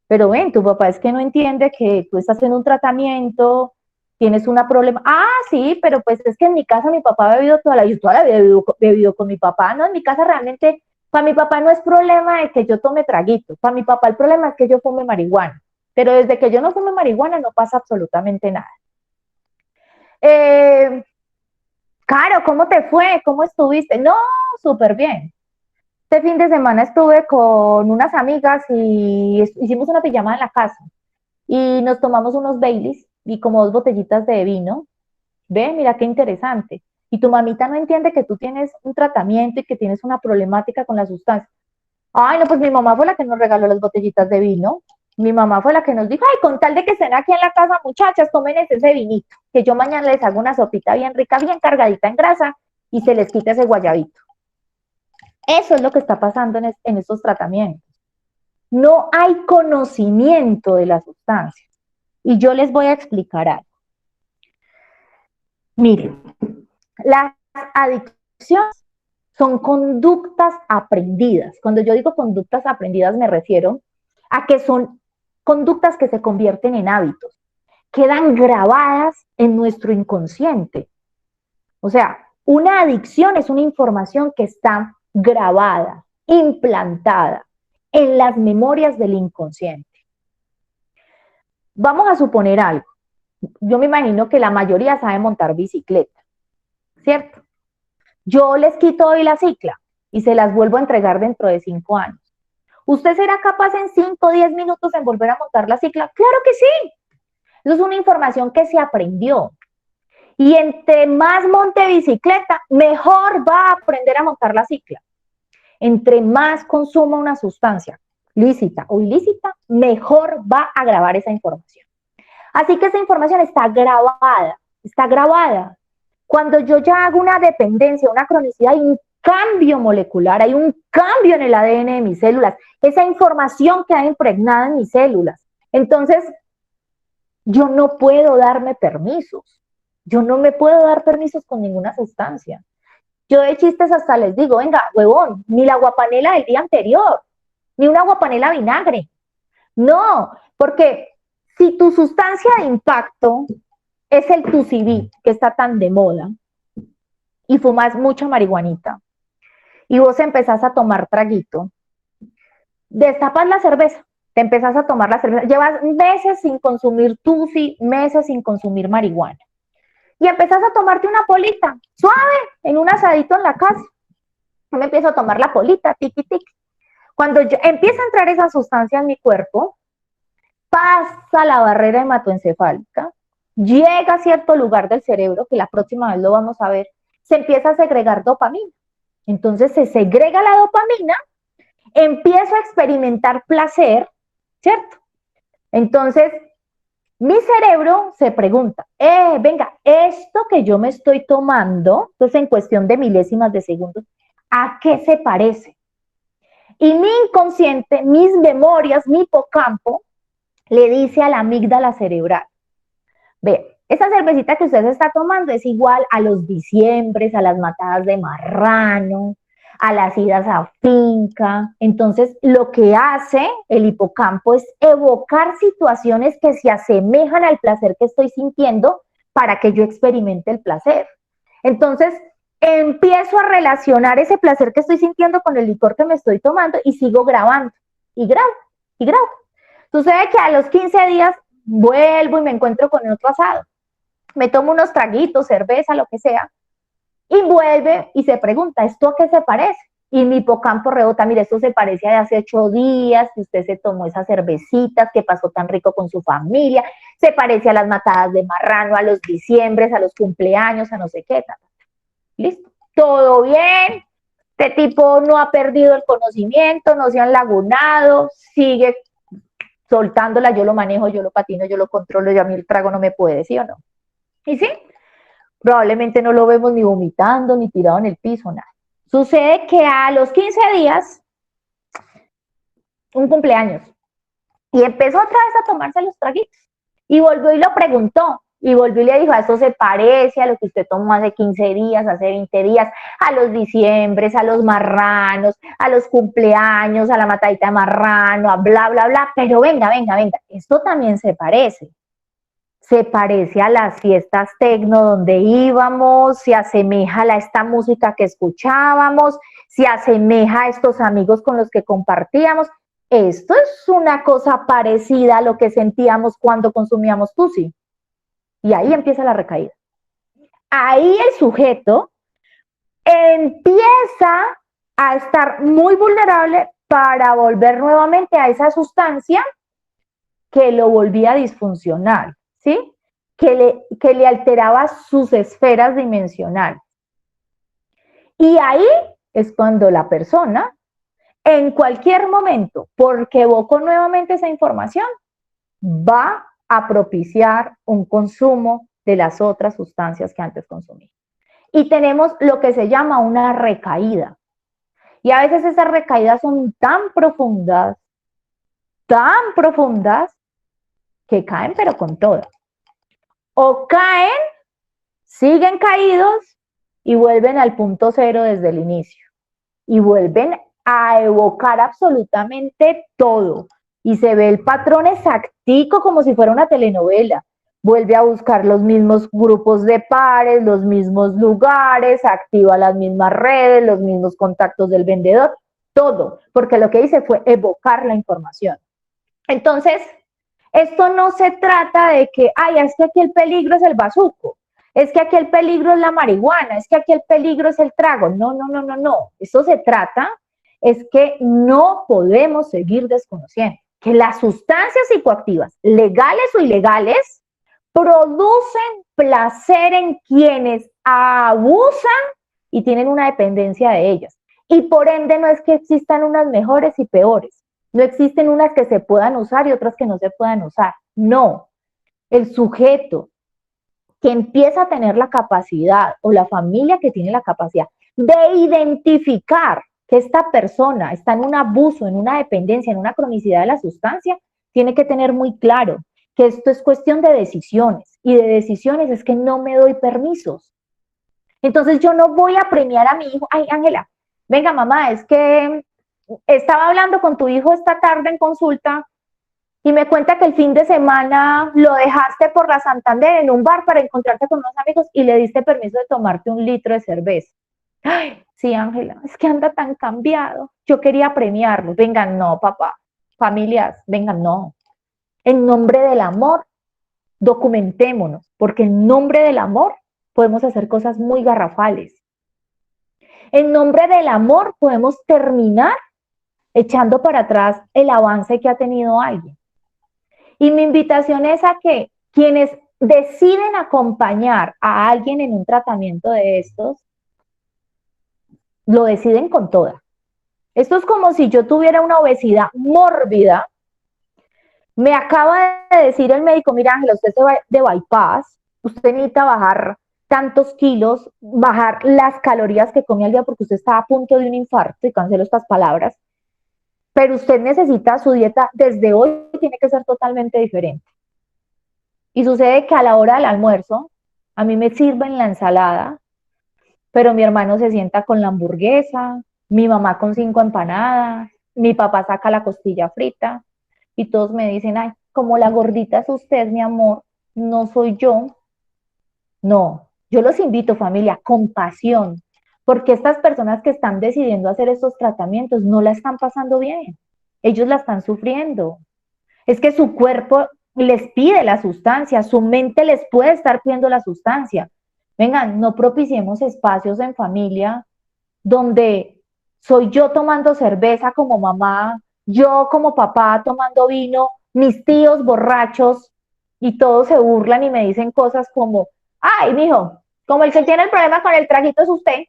Pero ven, tu papá es que no entiende que tú estás en un tratamiento, tienes una problema. Ah, sí, pero pues es que en mi casa mi papá ha bebido yo toda la vida he bebido con mi papá. No, en mi casa realmente, para mi papá no es problema de que yo tome traguito. Para mi papá el problema es que yo fume marihuana. Pero desde que yo no fume marihuana no pasa absolutamente nada. Caro, ¿cómo te fue? ¿Cómo estuviste? No, súper bien. Este fin de semana estuve con unas amigas y hicimos una pijamada en la casa y nos tomamos unos Baileys y como 2 botellitas de vino. Ve, mira qué interesante. Y tu mamita no entiende que tú tienes un tratamiento y que tienes una problemática con la sustancia. Ay, no, pues mi mamá fue la que nos regaló las botellitas de vino. Mi mamá fue la que nos dijo, ay, con tal de que estén aquí en la casa, muchachas, tomen ese vinito, que yo mañana les hago una sopita bien rica, bien cargadita en grasa y se les quita ese guayabito. Eso es lo que está pasando en estos tratamientos. No hay conocimiento de la sustancia. Y yo les voy a explicar algo. Miren, las adicciones son conductas aprendidas. Cuando yo digo conductas aprendidas me refiero a que son conductas que se convierten en hábitos, quedan grabadas en nuestro inconsciente. O sea, una adicción es una información que está grabada, implantada en las memorias del inconsciente. Vamos a suponer algo. Yo me imagino que la mayoría sabe montar bicicleta, ¿cierto? Yo les quito hoy la cicla y se las vuelvo a entregar dentro de 5 años. ¿Usted será capaz en 5 o 10 minutos en volver a montar la cicla? ¡Claro que sí! Eso es una información que se aprendió. Y entre más monte bicicleta, mejor va a aprender a montar la cicla. Entre más consuma una sustancia, lícita o ilícita, mejor va a grabar esa información. Así que esa información está grabada, está grabada. Cuando yo ya hago una dependencia, una cronicidad, hay un cambio molecular, hay un cambio en el ADN de mis células. Esa información queda impregnada en mis células. Entonces, yo no puedo darme permisos. Yo no me puedo dar permisos con ninguna sustancia. Yo de chistes hasta les digo, venga, huevón, ni la aguapanela del día anterior, ni una aguapanela vinagre. No, porque si tu sustancia de impacto es el Tusiví, que está tan de moda, y fumas mucha marihuanita, y vos empezás a tomar traguito, destapas la cerveza, te empezás a tomar la cerveza, llevas meses sin consumir Tusi, meses sin consumir marihuana, y empezás a tomarte una polita, suave, en un asadito en la casa. Yo me empiezo a tomar la polita, tiqui, tiqui. Cuando empieza a entrar esa sustancia en mi cuerpo, pasa la barrera hematoencefálica, llega a cierto lugar del cerebro, que la próxima vez lo vamos a ver, se empieza a segregar dopamina. Entonces se segrega la dopamina, empiezo a experimentar placer, ¿cierto? Entonces, mi cerebro se pregunta, venga, esto que yo me estoy tomando, entonces en cuestión de milésimas de segundos, ¿a qué se parece? Y mi inconsciente, mis memorias, mi hipocampo, le dice a la amígdala cerebral, ve, esa cervecita que usted se está tomando es igual a los diciembres, a las matadas de marrano, a las idas a finca. Entonces, lo que hace el hipocampo es evocar situaciones que se asemejan al placer que estoy sintiendo para que yo experimente el placer. Entonces, empiezo a relacionar ese placer que estoy sintiendo con el licor que me estoy tomando y sigo grabando, y grabo, y grabo. Sucede que a los 15 días vuelvo y me encuentro con otro asado. Me tomo unos traguitos, cerveza, lo que sea, y vuelve y se pregunta, ¿esto a qué se parece? Y mi hipocampo rebota, mire, esto se parece a hace 8 días, que usted se tomó esas cervecitas, que pasó tan rico con su familia, se parece a las matadas de marrano, a los diciembres, a los cumpleaños, a no sé qué, tal. Listo, todo bien, este tipo no ha perdido el conocimiento, no se ha enlagunado, sigue soltándola, yo lo manejo, yo lo patino, yo lo controlo, yo a mí el trago no me puede, ¿sí o no? Y sí, probablemente no lo vemos ni vomitando, ni tirado en el piso, nada. Sucede que a los 15 días, un cumpleaños, y empezó otra vez a tomarse los traguitos, y volvió y lo preguntó, Y volvió y le dijo, esto se parece a lo que usted tomó hace 15 días, hace 20 días, a los diciembres, a los marranos, a los cumpleaños, a la matadita de marrano, a bla, bla, bla, pero venga, esto también se parece. Se parece a las fiestas tecno donde íbamos, se asemeja a esta música que escuchábamos, se asemeja a estos amigos con los que compartíamos. Esto es una cosa parecida a lo que sentíamos cuando consumíamos Tusi. Y ahí empieza la recaída. Ahí el sujeto empieza a estar muy vulnerable para volver nuevamente a esa sustancia que lo volvía disfuncional, ¿sí? Que le alteraba sus esferas dimensionales. Y ahí es cuando la persona, en cualquier momento, porque evocó nuevamente esa información, va a propiciar un consumo de las otras sustancias que antes consumía. Y tenemos lo que se llama una recaída. Y a veces esas recaídas son tan profundas, que caen pero con todo. O caen, siguen caídos y vuelven al punto cero desde el inicio. Y vuelven a evocar absolutamente todo. Y se ve el patrón exactico como si fuera una telenovela. Vuelve a buscar los mismos grupos de pares, los mismos lugares, activa las mismas redes, los mismos contactos del vendedor, todo, porque lo que hice fue evocar la información. Entonces, esto no se trata de que, ay, es que aquí el peligro es el bazuco, es que aquí el peligro es la marihuana, es que aquí el peligro es el trago. No. Esto se trata, es que no podemos seguir desconociendo que las sustancias psicoactivas, legales o ilegales, producen placer en quienes abusan y tienen una dependencia de ellas. Y por ende no es que existan unas mejores y peores. No existen unas que se puedan usar y otras que no se puedan usar. No. El sujeto que empieza a tener la capacidad, o la familia que tiene la capacidad de identificar que esta persona está en un abuso, en una dependencia, en una cronicidad de la sustancia, tiene que tener muy claro que esto es cuestión de decisiones, y de decisiones es que no me doy permisos. Entonces yo no voy a premiar a mi hijo, ay, Ángela, venga mamá, es que estaba hablando con tu hijo esta tarde en consulta y me cuenta que el fin de semana lo dejaste por la Santander en un bar para encontrarte con unos amigos y le diste permiso de tomarte 1 litro de cerveza. Ay, sí, Ángela, es que anda tan cambiado. Yo quería premiarlo. Vengan, no, papá. Familias, vengan, no. En nombre del amor, documentémonos, porque en nombre del amor podemos hacer cosas muy garrafales. En nombre del amor podemos terminar echando para atrás el avance que ha tenido alguien. Y mi invitación es a que quienes deciden acompañar a alguien en un tratamiento de estos, lo deciden con toda. Esto es como si yo tuviera una obesidad mórbida. Me acaba de decir el médico, mira Ángela, usted se va de bypass, usted necesita bajar tantos kilos, bajar las calorías que come al día porque usted está a punto de un infarto, y cancelo estas palabras, pero usted necesita su dieta desde hoy, tiene que ser totalmente diferente. Y sucede que a la hora del almuerzo, a mí me sirven la ensalada, pero mi hermano se sienta con la hamburguesa, mi mamá con 5 empanadas, mi papá saca la costilla frita, y todos me dicen, ay, como la gordita es usted, mi amor, no soy yo. No, yo los invito, familia, compasión, porque estas personas que están decidiendo hacer estos tratamientos no la están pasando bien, ellos la están sufriendo. Es que su cuerpo les pide la sustancia, su mente les puede estar pidiendo la sustancia. Vengan, no propiciemos espacios en familia donde soy yo tomando cerveza como mamá, yo como papá tomando vino, mis tíos borrachos, y todos se burlan y me dicen cosas como, ay, mijo, como el que tiene el problema con el trajito es usted.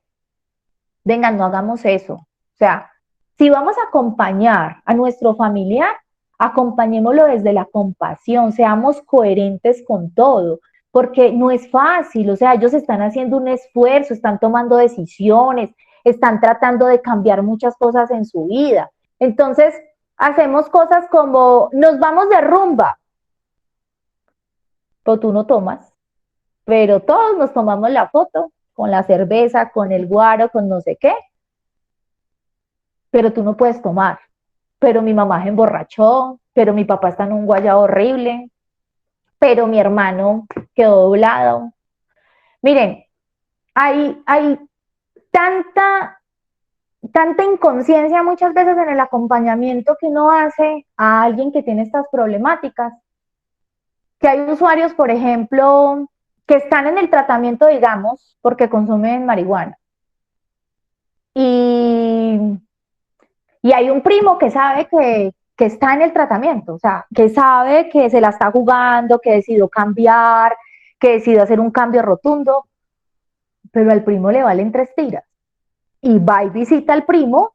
Vengan, no hagamos eso. O sea, si vamos a acompañar a nuestro familiar, acompañémoslo desde la compasión, seamos coherentes con todo, porque no es fácil. O sea, ellos están haciendo un esfuerzo, están tomando decisiones, están tratando de cambiar muchas cosas en su vida. Entonces, hacemos cosas como, nos vamos de rumba, pero tú no tomas. pero todos nos tomamos la foto con la cerveza, con el guaro, con no sé qué, pero tú no puedes tomar. Pero mi mamá se emborrachó, pero mi papá está en un guayabo horrible, pero mi hermano quedó doblado. Miren, hay tanta inconsciencia muchas veces en el acompañamiento que uno hace a alguien que tiene estas problemáticas, que hay usuarios, por ejemplo, que están en el tratamiento, digamos, porque consumen marihuana. Y hay un primo que sabe que está en el tratamiento, o sea, que sabe que se la está jugando, que decidió cambiar, que decidió hacer un cambio rotundo, pero al primo le valen 3 tiras. Y va y visita al primo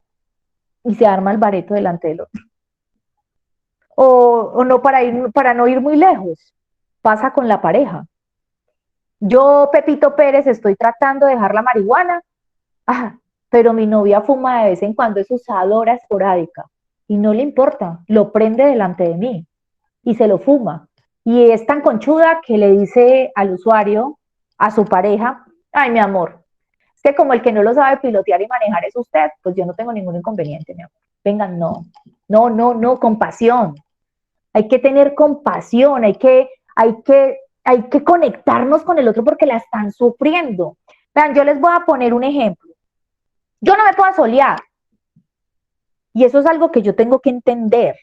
y se arma el bareto delante del otro. O no, para no ir muy lejos, pasa con la pareja. Yo, Pepito Pérez, estoy tratando de dejar la marihuana, pero mi novia fuma de vez en cuando, es usadora esporádica, y no le importa, lo prende delante de mí, y se lo fuma. Y es tan conchuda que le dice al usuario, a su pareja, ay, mi amor, es que como el que no lo sabe pilotear y manejar es usted, pues yo no tengo ningún inconveniente, mi amor. Vengan, no, compasión. Hay que tener compasión, hay que conectarnos con el otro porque la están sufriendo. Vean, yo les voy a poner un ejemplo. Yo no me puedo asolear. Y eso es algo que yo tengo que entender.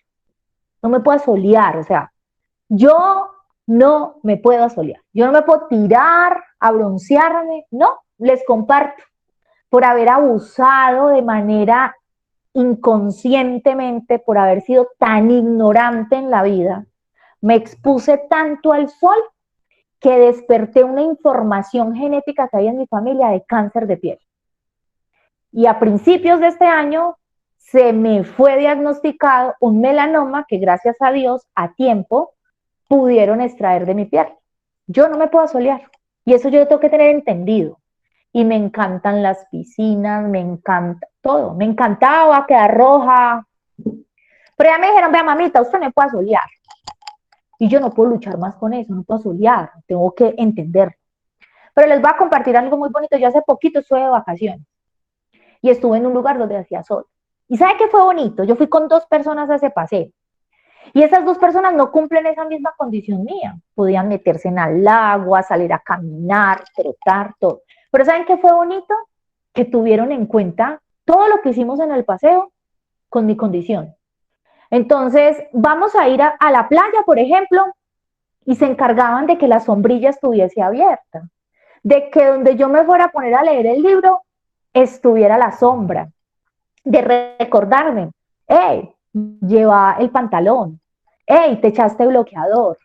No me puedo asolear, o sea, yo no me puedo asolear. Yo no me puedo tirar a broncearme. No, les comparto. Por haber abusado de manera inconscientemente, por haber sido tan ignorante en la vida, me expuse tanto al sol que desperté una información genética que hay en mi familia de cáncer de piel. Y a principios de este año se me fue diagnosticado un melanoma que gracias a Dios a tiempo pudieron extraer de mi piel. Yo no me puedo asolear y eso yo lo tengo que tener entendido. Y me encantan las piscinas, me encanta todo. Me encantaba quedar roja. Pero ya me dijeron, vea mamita, usted no puede asolear. Y yo no puedo luchar más con eso, no puedo asolear, tengo que entender. Pero les voy a compartir algo muy bonito. Yo hace poquito estuve de vacaciones y estuve en un lugar donde hacía sol. ¿Y sabe qué fue bonito? Yo fui con 2 personas a ese paseo. Y esas 2 personas no cumplen esa misma condición mía. Podían meterse en el agua, salir a caminar, trotar, todo. Pero ¿saben qué fue bonito? Que tuvieron en cuenta todo lo que hicimos en el paseo con mi condición. Entonces, vamos a ir a la playa, por ejemplo, y se encargaban de que la sombrilla estuviese abierta, de que donde yo me fuera a poner a leer el libro, estuviera la sombra, de recordarme, hey, lleva el pantalón, hey, te echaste bloqueador,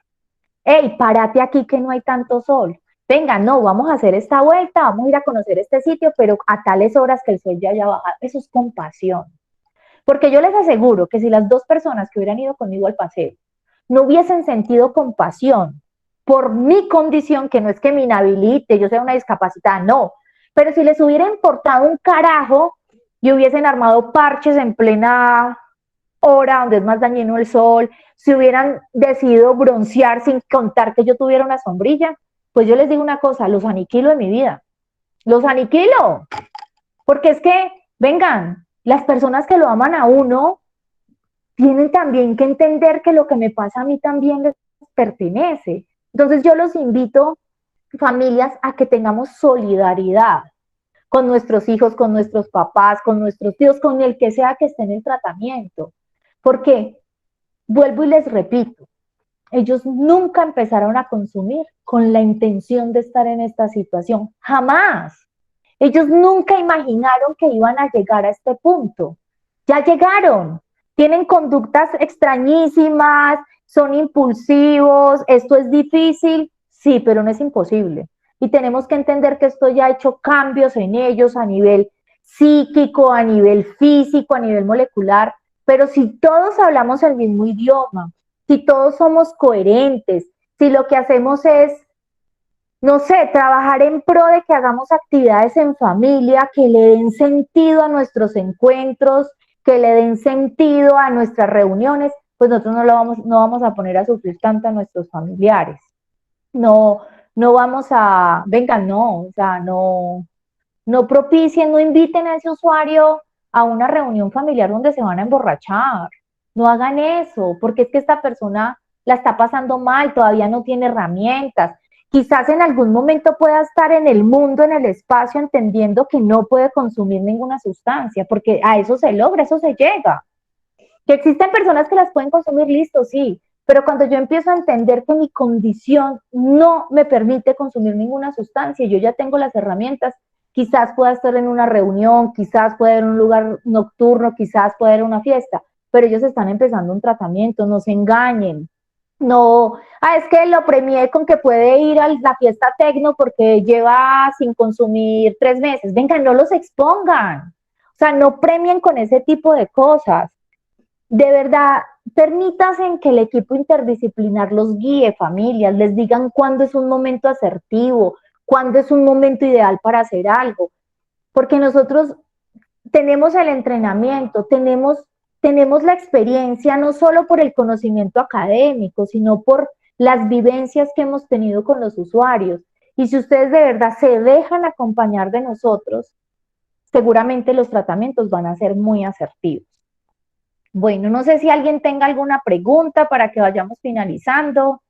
hey, párate aquí que no hay tanto sol, venga, no, vamos a hacer esta vuelta, vamos a ir a conocer este sitio, pero a tales horas que el sol ya haya bajado. Eso es compasión. Porque yo les aseguro que si las 2 personas que hubieran ido conmigo al paseo no hubiesen sentido compasión por mi condición, que no es que me inhabilite, yo sea una discapacitada, no, pero si les hubiera importado un carajo y hubiesen armado parches en plena hora donde es más dañino el sol, si hubieran decidido broncear sin contar que yo tuviera una sombrilla, pues yo les digo una cosa, los aniquilo en mi vida, los aniquilo, porque es que, vengan, las personas que lo aman a uno tienen también que entender que lo que me pasa a mí también les pertenece. Entonces yo los invito, familias, a que tengamos solidaridad con nuestros hijos, con nuestros papás, con nuestros tíos, con el que sea que esté en el tratamiento. Porque, vuelvo y les repito, ellos nunca empezaron a consumir con la intención de estar en esta situación, jamás. Ellos nunca imaginaron que iban a llegar a este punto. Ya llegaron, tienen conductas extrañísimas, son impulsivos, esto es difícil, sí, pero no es imposible. Y tenemos que entender que esto ya ha hecho cambios en ellos a nivel psíquico, a nivel físico, a nivel molecular, pero si todos hablamos el mismo idioma, si todos somos coherentes, si lo que hacemos es, no sé, trabajar en pro de que hagamos actividades en familia, que le den sentido a nuestros encuentros, que le den sentido a nuestras reuniones, pues nosotros no vamos a poner a sufrir tanto a nuestros familiares. No no vamos a, venga, no, o sea, no propicien, no inviten a ese usuario a una reunión familiar donde se van a emborrachar. No hagan eso, porque es que esta persona la está pasando mal, todavía no tiene herramientas. Quizás en algún momento pueda estar en el mundo, en el espacio, entendiendo que no puede consumir ninguna sustancia, porque a eso se logra, eso se llega. Que existen personas que las pueden consumir, listo, sí, pero cuando yo empiezo a entender que mi condición no me permite consumir ninguna sustancia, yo ya tengo las herramientas, quizás pueda estar en una reunión, quizás pueda ir en un lugar nocturno, quizás pueda ir a una fiesta, pero ellos están empezando un tratamiento, no se engañen. No, es que lo premié con que puede ir a la fiesta tecno porque lleva sin consumir 3 meses. Venga, no los expongan. O sea, no premien con ese tipo de cosas. De verdad, permítanse en que el equipo interdisciplinar los guíe, familias, les digan cuándo es un momento asertivo, cuándo es un momento ideal para hacer algo. Porque nosotros tenemos el entrenamiento, tenemos la experiencia no solo por el conocimiento académico, sino por las vivencias que hemos tenido con los usuarios. Y si ustedes de verdad se dejan acompañar de nosotros, seguramente los tratamientos van a ser muy asertivos. Bueno, no sé si alguien tenga alguna pregunta para que vayamos finalizando.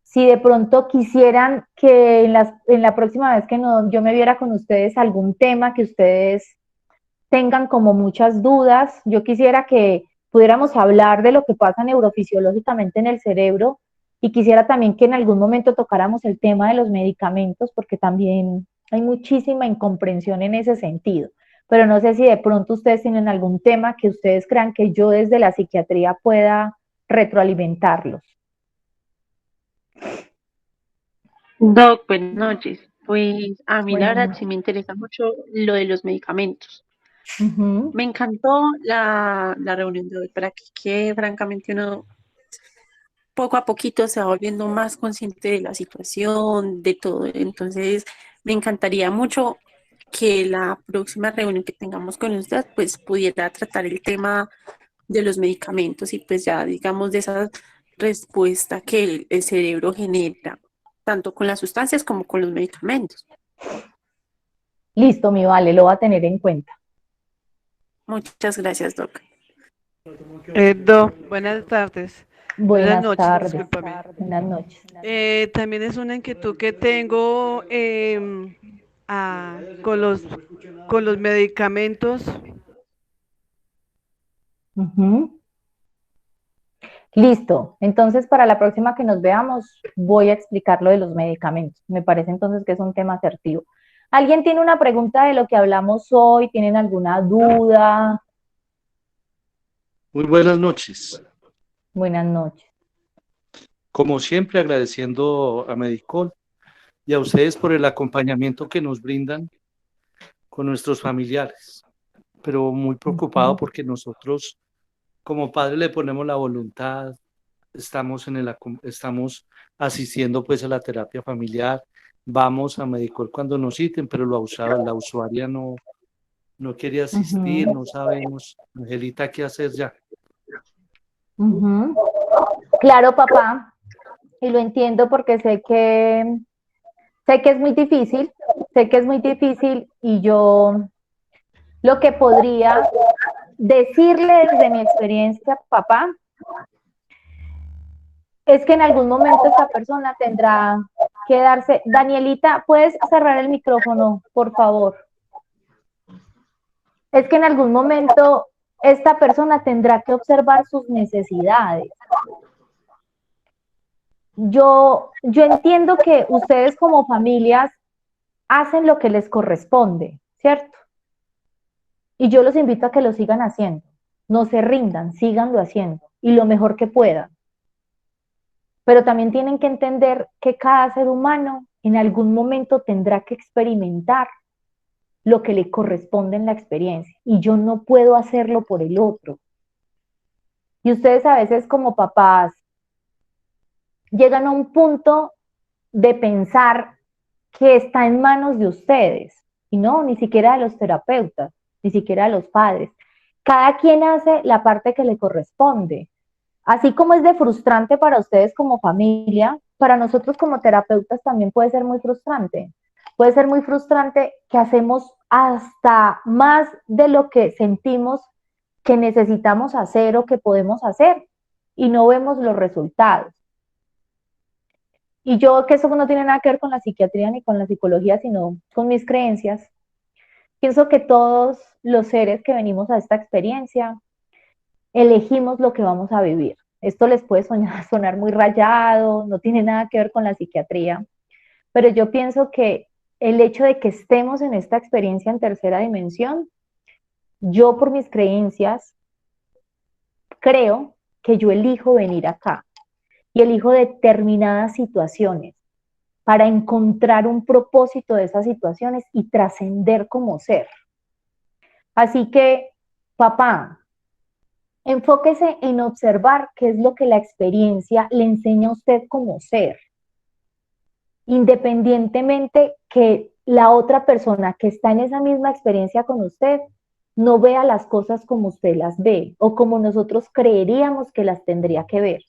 Si de pronto quisieran que en la próxima vez que yo me viera con ustedes algún tema que ustedes tengan como muchas dudas, yo quisiera que pudiéramos hablar de lo que pasa neurofisiológicamente en el cerebro y quisiera también que en algún momento tocáramos el tema de los medicamentos porque también hay muchísima incomprensión en ese sentido. Pero no sé si de pronto ustedes tienen algún tema que ustedes crean que yo desde la psiquiatría pueda retroalimentarlos. Doc, buenas noches. Pues a mí la Buenas verdad noches. sí me interesa mucho lo de los medicamentos. Ujú. Me encantó la reunión de hoy para que francamente uno poco a poquito se va volviendo más consciente de la situación, de todo. Entonces, me encantaría mucho que la próxima reunión que tengamos con usted, pues pudiera tratar el tema de los medicamentos y pues ya digamos de esa respuesta que el cerebro genera, tanto con las sustancias como con los medicamentos. Listo, mi vale, lo va a tener en cuenta. Muchas gracias, Doc. Buenas tardes. Buenas Buenas noches, tardes. discúlpame. Buenas noches. También es una inquietud que tengo con los medicamentos. Ujú. Listo. Entonces, para la próxima que nos veamos, voy a explicar lo de los medicamentos. Me parece entonces que es un tema asertivo. ¿Alguien tiene una pregunta de lo que hablamos hoy? ¿Tienen alguna duda? Muy buenas noches. Buenas noches. Como siempre, agradeciendo a Medicol y a ustedes por el acompañamiento que nos brindan con nuestros familiares, pero muy preocupado porque nosotros como padres le ponemos la voluntad, estamos asistiendo pues a la terapia familiar, vamos a Medicol cuando nos citen, pero la usuaria no quería asistir, no sabemos, Angelita, qué hacer ya. Ujú. Claro, papá, y lo entiendo porque sé que es muy difícil, y yo lo que podría decirle desde mi experiencia, papá, es que en algún momento esta persona tendrá que darse. Danielita, ¿puedes cerrar el micrófono, por favor? Es que en algún momento esta persona tendrá que observar sus necesidades. Yo entiendo que ustedes como familias hacen lo que les corresponde, ¿cierto? Y yo los invito a que lo sigan haciendo. No se rindan, síganlo haciendo y lo mejor que puedan. Pero también tienen que entender que cada ser humano en algún momento tendrá que experimentar lo que le corresponde en la experiencia y yo no puedo hacerlo por el otro. Y ustedes a veces como papás llegan a un punto de pensar que está en manos de ustedes y no, ni siquiera de los terapeutas, ni siquiera de los padres. Cada quien hace la parte que le corresponde. Así como es de frustrante para ustedes como familia, para nosotros como terapeutas también puede ser muy frustrante. Puede ser muy frustrante que hacemos hasta más de lo que sentimos que necesitamos hacer o que podemos hacer y no vemos los resultados. Y yo, que eso no tiene nada que ver con la psiquiatría ni con la psicología, sino con mis creencias, pienso que todos los seres que venimos a esta experiencia elegimos lo que vamos a vivir. Esto les puede sonar muy rayado, no tiene nada que ver con la psiquiatría, pero yo pienso que el hecho de que estemos en esta experiencia en tercera dimensión, yo por mis creencias creo que yo elijo venir acá y elijo determinadas situaciones para encontrar un propósito de esas situaciones y trascender como ser. Así que, papá, enfóquese en observar qué es lo que la experiencia le enseña a usted como ser, independientemente que la otra persona que está en esa misma experiencia con usted no vea las cosas como usted las ve o como nosotros creeríamos que las tendría que ver,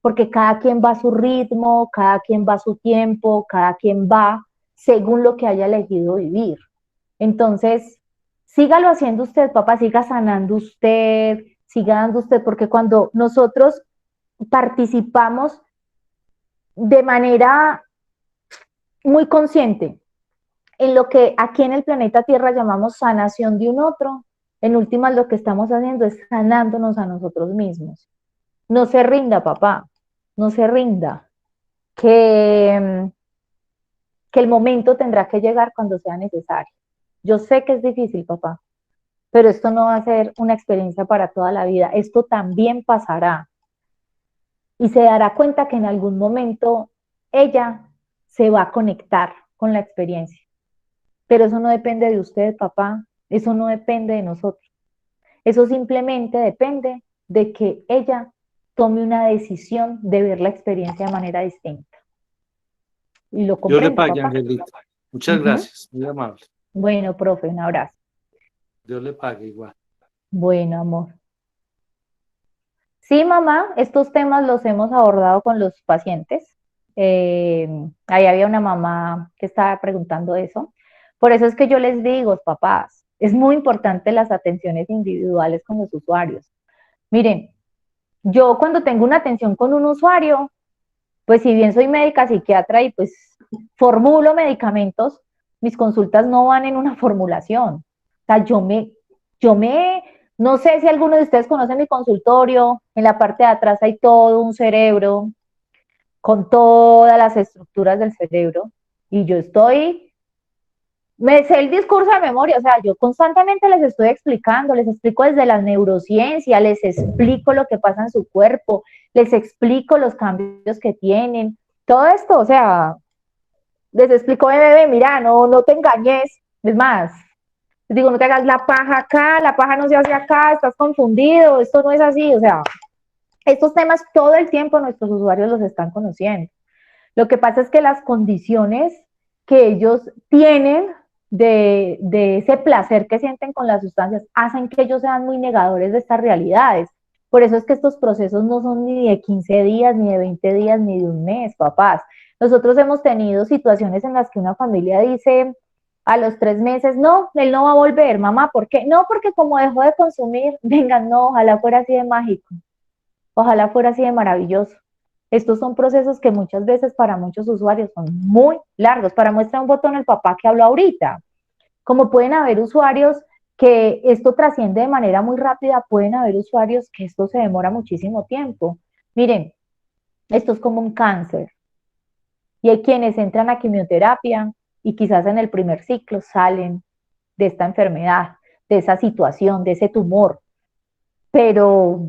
porque cada quien va a su ritmo, cada quien va a su tiempo, cada quien va según lo que haya elegido vivir. Entonces, sígalo haciendo usted, papá, siga sanando usted, siga dando usted, porque cuando nosotros participamos de manera muy consciente en lo que aquí en el planeta Tierra llamamos sanación de un otro, en últimas lo que estamos haciendo es sanándonos a nosotros mismos. No se rinda, papá, no se rinda, que el momento tendrá que llegar cuando sea necesario. Yo sé que es difícil, papá, pero esto no va a ser una experiencia para toda la vida, esto también pasará. Y se dará cuenta que en algún momento ella se va a conectar con la experiencia. Pero eso no depende de usted, papá, eso no depende de nosotros. Eso simplemente depende de que ella tome una decisión de ver la experiencia de manera distinta. Y lo Dios le comprendo, pague, papá. Angelita. Muchas gracias, muy amable. Bueno, profe, un abrazo. Dios le pague igual. Bueno, amor. Sí, mamá, estos temas los hemos abordado con los pacientes. Ahí había una mamá que estaba preguntando eso. Por eso es que yo les digo, papás, es muy importante las atenciones individuales con los usuarios. Miren, yo cuando tengo una atención con un usuario, pues si bien soy médica psiquiatra y pues formulo medicamentos, mis consultas no van en una formulación. O sea, no sé si alguno de ustedes conoce mi consultorio, en la parte de atrás hay todo un cerebro con todas las estructuras del cerebro y me sé el discurso de memoria, o sea, yo constantemente les estoy explicando, les explico desde la neurociencia, les explico lo que pasa en su cuerpo, les explico los cambios que tienen, todo esto, o sea, les explico, bebé, mira, no te engañes, es más, les digo, no te hagas la paja acá, la paja no se hace acá, estás confundido, esto no es así, o sea, estos temas todo el tiempo nuestros usuarios los están conociendo. Lo que pasa es que las condiciones que ellos tienen de ese placer que sienten con las sustancias hacen que ellos sean muy negadores de estas realidades. Por eso es que estos procesos no son ni de 15 días, ni de 20 días, ni de un mes, papás. Nosotros hemos tenido situaciones en las que una familia dice a los 3 meses, no, él no va a volver, mamá, ¿por qué? No, porque como dejó de consumir, venga, no, ojalá fuera así de mágico, ojalá fuera así de maravilloso. Estos son procesos que muchas veces para muchos usuarios son muy largos. Para muestra un botón el papá que habló ahorita. Como pueden haber usuarios que esto trasciende de manera muy rápida, pueden haber usuarios que esto se demora muchísimo tiempo. Miren, esto es como un cáncer. Y hay quienes entran a quimioterapia y quizás en el primer ciclo salen de esta enfermedad, de esa situación, de ese tumor. Pero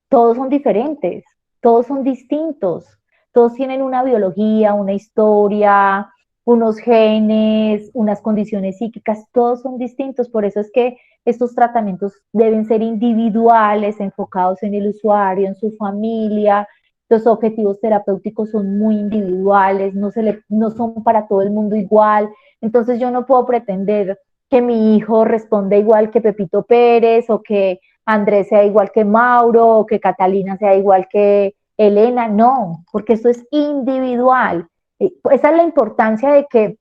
todos son diferentes. Todos son distintos, todos tienen una biología, una historia, unos genes, unas condiciones psíquicas, todos son distintos, por eso es que estos tratamientos deben ser individuales, enfocados en el usuario, en su familia, los objetivos terapéuticos son muy individuales, no son para todo el mundo igual, entonces yo no puedo pretender que mi hijo responda igual que Pepito Pérez o que Andrés sea igual que Mauro, o que Catalina sea igual que Elena, no, porque esto es individual. Esa es la importancia de que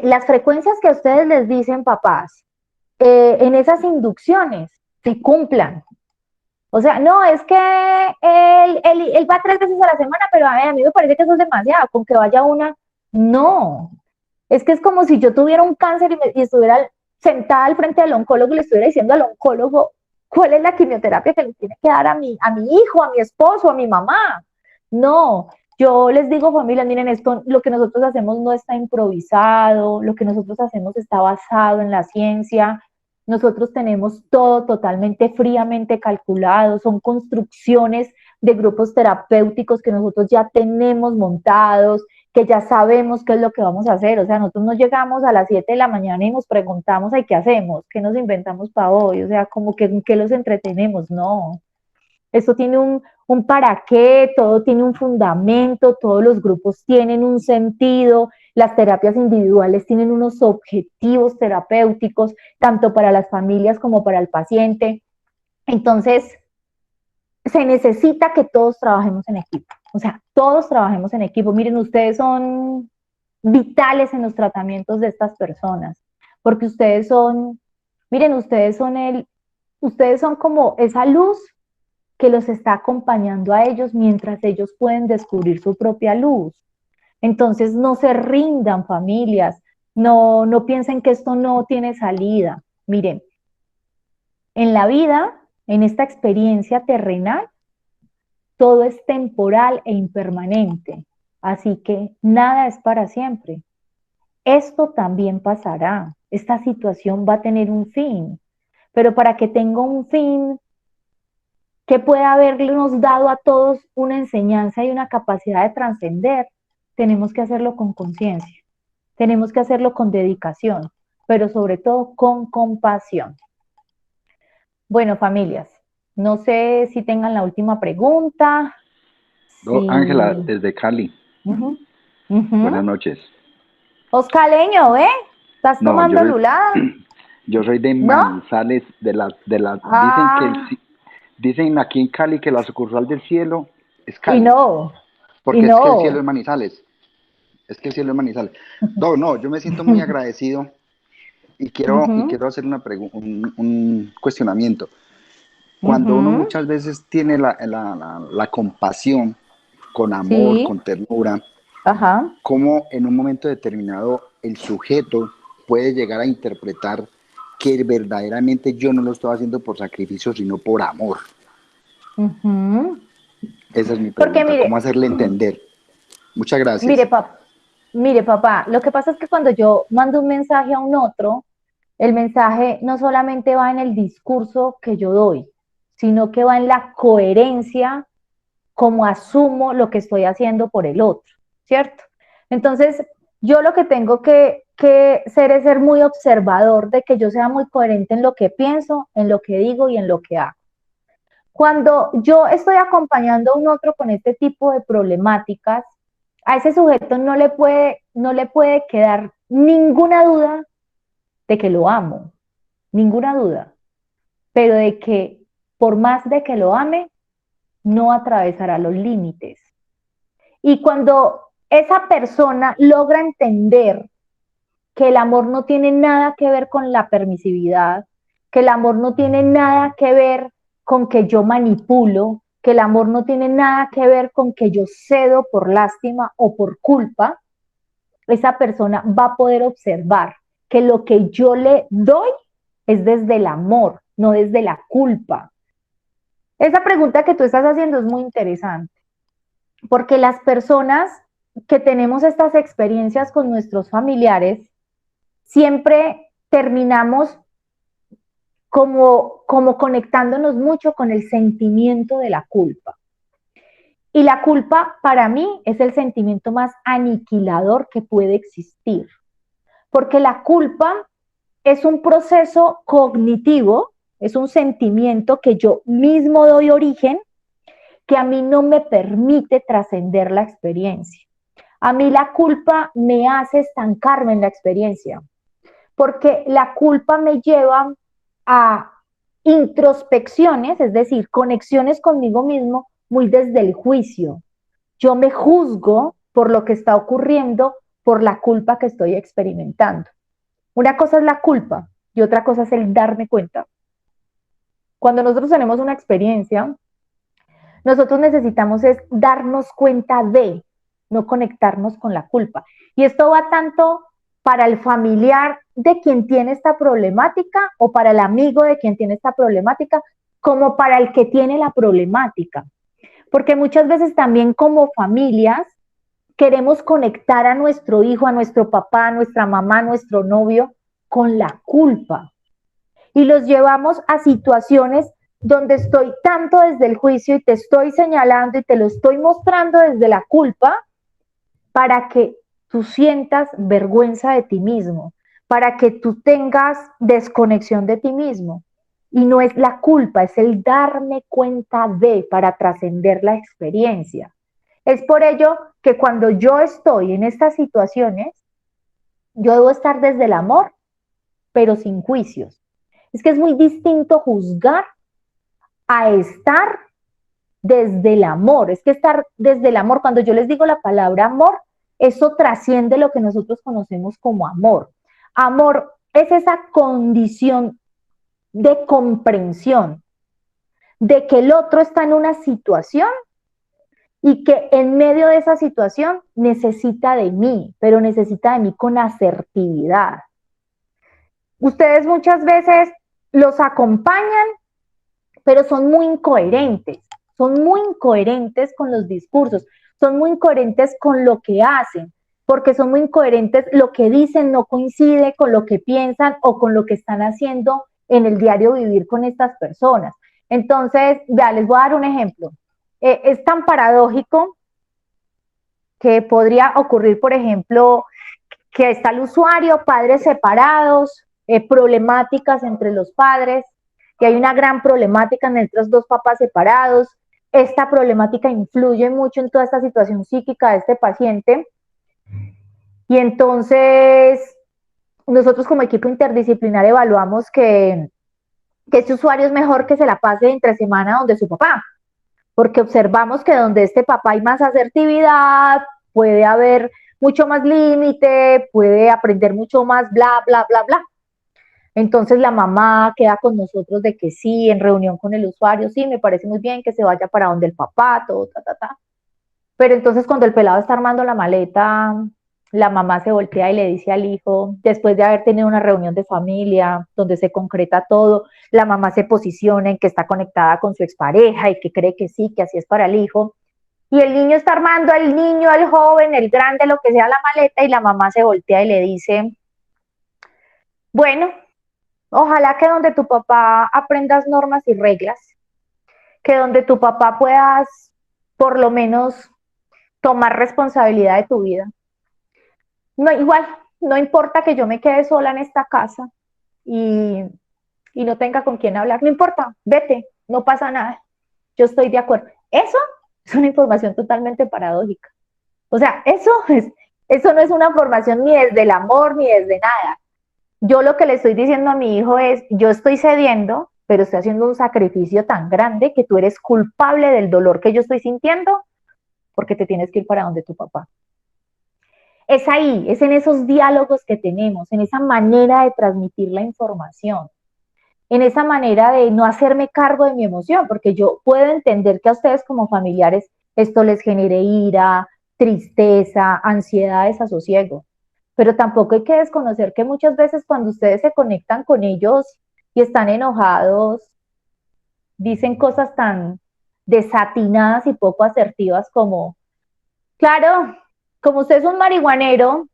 las frecuencias que a ustedes les dicen, papás, en esas inducciones, se cumplan. O sea, no, es que él va 3 veces a la semana, pero a mí me parece que eso es demasiado, con que vaya una, no. Es que es como si yo tuviera un cáncer y estuviera sentada al frente del oncólogo y le estuviera diciendo al oncólogo cuál es la quimioterapia que le tiene que dar a mi hijo, a mi esposo, a mi mamá. No, yo les digo, familia, miren, esto, lo que nosotros hacemos no está improvisado, lo que nosotros hacemos está basado en la ciencia. Nosotros tenemos todo totalmente fríamente calculado, son construcciones de grupos terapéuticos que nosotros ya tenemos montados, que ya sabemos qué es lo que vamos a hacer. O sea, nosotros no llegamos a las 7 de la mañana y nos preguntamos, ay, ¿qué hacemos? ¿Qué nos inventamos para hoy? O sea, como que ¿en qué los entretenemos? No. Esto tiene un para qué, todo tiene un fundamento, todos los grupos tienen un sentido, las terapias individuales tienen unos objetivos terapéuticos, tanto para las familias como para el paciente. Entonces, se necesita que todos trabajemos en equipo. O sea, todos trabajemos en equipo. Miren, ustedes son vitales en los tratamientos de estas personas, porque ustedes son, miren, ustedes son como esa luz que los está acompañando a ellos mientras ellos pueden descubrir su propia luz. Entonces no se rindan, familias, no piensen que esto no tiene salida. Miren, en la vida, en esta experiencia terrenal, todo es temporal e impermanente, así que nada es para siempre. Esto también pasará, esta situación va a tener un fin, pero para que tenga un fin que pueda habernos dado a todos una enseñanza y una capacidad de trascender, tenemos que hacerlo con conciencia, tenemos que hacerlo con dedicación, pero sobre todo con compasión. Bueno, familias, no sé si tengan la última pregunta. No, Ángela, desde Cali. Buenas noches. Oscaleño, ¿eh? ¿Estás tomando lulada? Yo soy de ¿No? Manizales, dicen aquí en Cali que la sucursal del cielo es Cali. Y no. Porque y es que el no. cielo es Manizales. No, yo me siento muy agradecido y quiero hacer un cuestionamiento. Cuando uno muchas veces tiene la compasión con amor, Sí. con ternura, Ajá. cómo en un momento determinado el sujeto puede llegar a interpretar que verdaderamente yo no lo estoy haciendo por sacrificio, sino por amor. Esa es mi pregunta, Porque mire, ¿cómo hacerle entender? Muchas gracias. Mire, papá, lo que pasa es que cuando yo mando un mensaje a un otro, el mensaje no solamente va en el discurso que yo doy, sino que va en la coherencia como asumo lo que estoy haciendo por el otro, ¿cierto? Entonces, yo lo que tengo que ser es ser muy observador de que yo sea muy coherente en lo que pienso, en lo que digo y en lo que hago. Cuando yo estoy acompañando a un otro con este tipo de problemáticas, a ese sujeto no le puede quedar ninguna duda de que lo amo, ninguna duda, pero de que por más de que lo ame, no atravesará los límites. Y cuando esa persona logra entender que el amor no tiene nada que ver con la permisividad, que el amor no tiene nada que ver con que yo manipulo, que el amor no tiene nada que ver con que yo cedo por lástima o por culpa, esa persona va a poder observar que lo que yo le doy es desde el amor, no desde la culpa. Esa pregunta que tú estás haciendo es muy interesante, porque las personas que tenemos estas experiencias con nuestros familiares, siempre terminamos como conectándonos mucho con el sentimiento de la culpa. Y la culpa para mí es el sentimiento más aniquilador que puede existir, porque la culpa es un proceso cognitivo, es un sentimiento que yo mismo doy origen, que a mí no me permite trascender la experiencia. A mí la culpa me hace estancarme en la experiencia, porque la culpa me lleva a introspecciones, es decir, conexiones conmigo mismo, muy desde el juicio. Yo me juzgo por lo que está ocurriendo, por la culpa que estoy experimentando. Una cosa es la culpa y otra cosa es el darme cuenta. Cuando nosotros tenemos una experiencia, nosotros necesitamos es darnos cuenta de, no conectarnos con la culpa. Y esto va tanto para el familiar de quien tiene esta problemática o para el amigo de quien tiene esta problemática, como para el que tiene la problemática. Porque muchas veces también como familias queremos conectar a nuestro hijo, a nuestro papá, a nuestra mamá, a nuestro novio con la culpa. Y los llevamos a situaciones donde estoy tanto desde el juicio y te estoy señalando y te lo estoy mostrando desde la culpa para que tú sientas vergüenza de ti mismo, para que tú tengas desconexión de ti mismo. Y no es la culpa, es el darme cuenta de para trascender la experiencia. Es por ello que cuando yo estoy en estas situaciones, yo debo estar desde el amor, pero sin juicios. Es que es muy distinto juzgar a estar desde el amor. Es que estar desde el amor, cuando yo les digo la palabra amor, eso trasciende lo que nosotros conocemos como amor. Amor es esa condición de comprensión, de que el otro está en una situación y que en medio de esa situación necesita de mí, pero necesita de mí con asertividad. Ustedes muchas veces los acompañan, pero son muy incoherentes con los discursos, son muy incoherentes con lo que hacen, porque son muy incoherentes, lo que dicen no coincide con lo que piensan o con lo que están haciendo en el diario vivir con estas personas. Entonces, ya les voy a dar un ejemplo. Es tan paradójico que podría ocurrir, por ejemplo, que está el usuario, padres separados, problemáticas entre los padres, que hay una gran problemática entre los dos papás separados. Esta problemática influye mucho en toda esta situación psíquica de este paciente. Y entonces, nosotros como equipo interdisciplinar evaluamos que este usuario es mejor que se la pase entre semana donde su papá, porque observamos que donde este papá hay más asertividad, puede haber mucho más límite, puede aprender mucho más, bla, bla, bla, bla. Entonces la mamá queda con nosotros de que sí, en reunión con el usuario, sí, me parece muy bien que se vaya para donde el papá, todo, ta, ta, ta. Pero entonces cuando el pelado está armando la maleta, la mamá se voltea y le dice al hijo, después de haber tenido una reunión de familia donde se concreta todo, la mamá se posiciona en que está conectada con su expareja y que cree que sí, que así es para el hijo. Y el niño está armando, el niño, el joven, el grande, lo que sea, la maleta, y la mamá se voltea y le dice, bueno, ojalá que donde tu papá aprendas normas y reglas, que donde tu papá puedas por lo menos tomar responsabilidad de tu vida. No, igual, no importa que yo me quede sola en esta casa y no tenga con quién hablar, no importa, vete, no pasa nada, yo estoy de acuerdo. Eso es una información totalmente paradójica. O sea, eso no es una formación ni desde el amor ni desde nada. Yo lo que le estoy diciendo a mi hijo es, yo estoy cediendo, pero estoy haciendo un sacrificio tan grande que tú eres culpable del dolor que yo estoy sintiendo porque te tienes que ir para donde tu papá. Es ahí, es en esos diálogos que tenemos, en esa manera de transmitir la información, en esa manera de no hacerme cargo de mi emoción, porque yo puedo entender que a ustedes como familiares esto les genere ira, tristeza, ansiedad, desasosiego, pero tampoco hay que desconocer que muchas veces cuando ustedes se conectan con ellos y están enojados, dicen cosas tan desatinadas y poco asertivas como, claro, como usted es un marihuanero,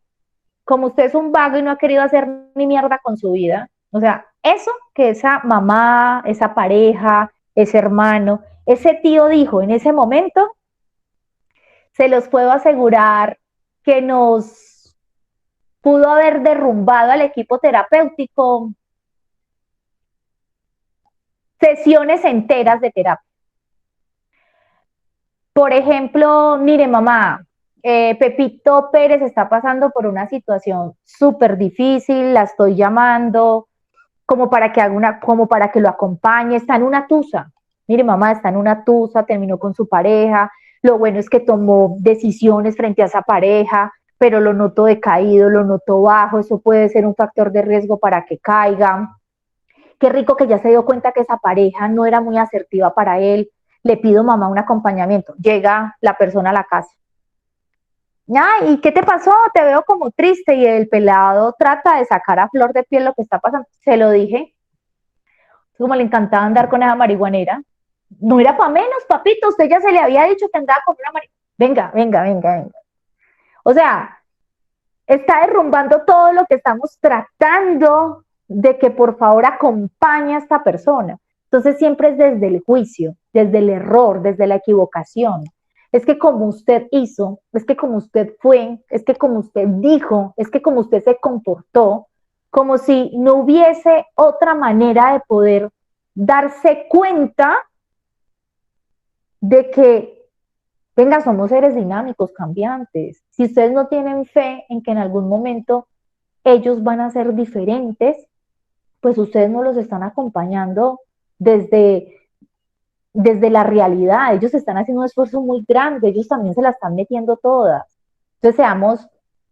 como usted es un vago y no ha querido hacer ni mierda con su vida, o sea, eso que esa mamá, esa pareja, ese hermano, ese tío dijo en ese momento, se los puedo asegurar que nos pudo haber derrumbado al equipo terapéutico sesiones enteras de terapia. Por ejemplo, mire mamá, Pepito Pérez está pasando por una situación súper difícil, la estoy llamando como para que haga como para que lo acompañe, está en una tusa, mire mamá, está en una tusa, terminó con su pareja, lo bueno es que tomó decisiones frente a esa pareja, pero lo noto decaído, lo noto bajo, eso puede ser un factor de riesgo para que caiga. Qué rico que ya se dio cuenta que esa pareja no era muy asertiva para él, le pido mamá un acompañamiento, llega la persona a la casa. ¿Y qué te pasó? Te veo como triste, y el pelado trata de sacar a flor de piel lo que está pasando. Se lo dije, como le encantaba andar con esa marihuanera. No era para menos, papito, usted ya se le había dicho que andaba con una marihuanera. Venga. O sea, está derrumbando todo lo que estamos tratando de que por favor acompañe a esta persona. Entonces siempre es desde el juicio, desde el error, desde la equivocación. Es que como usted hizo, es que como usted fue, es que como usted dijo, es que como usted se comportó, como si no hubiese otra manera de poder darse cuenta de que, venga, somos seres dinámicos, cambiantes. Si ustedes no tienen fe en que en algún momento ellos van a ser diferentes, pues ustedes no los están acompañando desde la realidad. Ellos están haciendo un esfuerzo muy grande, ellos también se la están metiendo todas. Entonces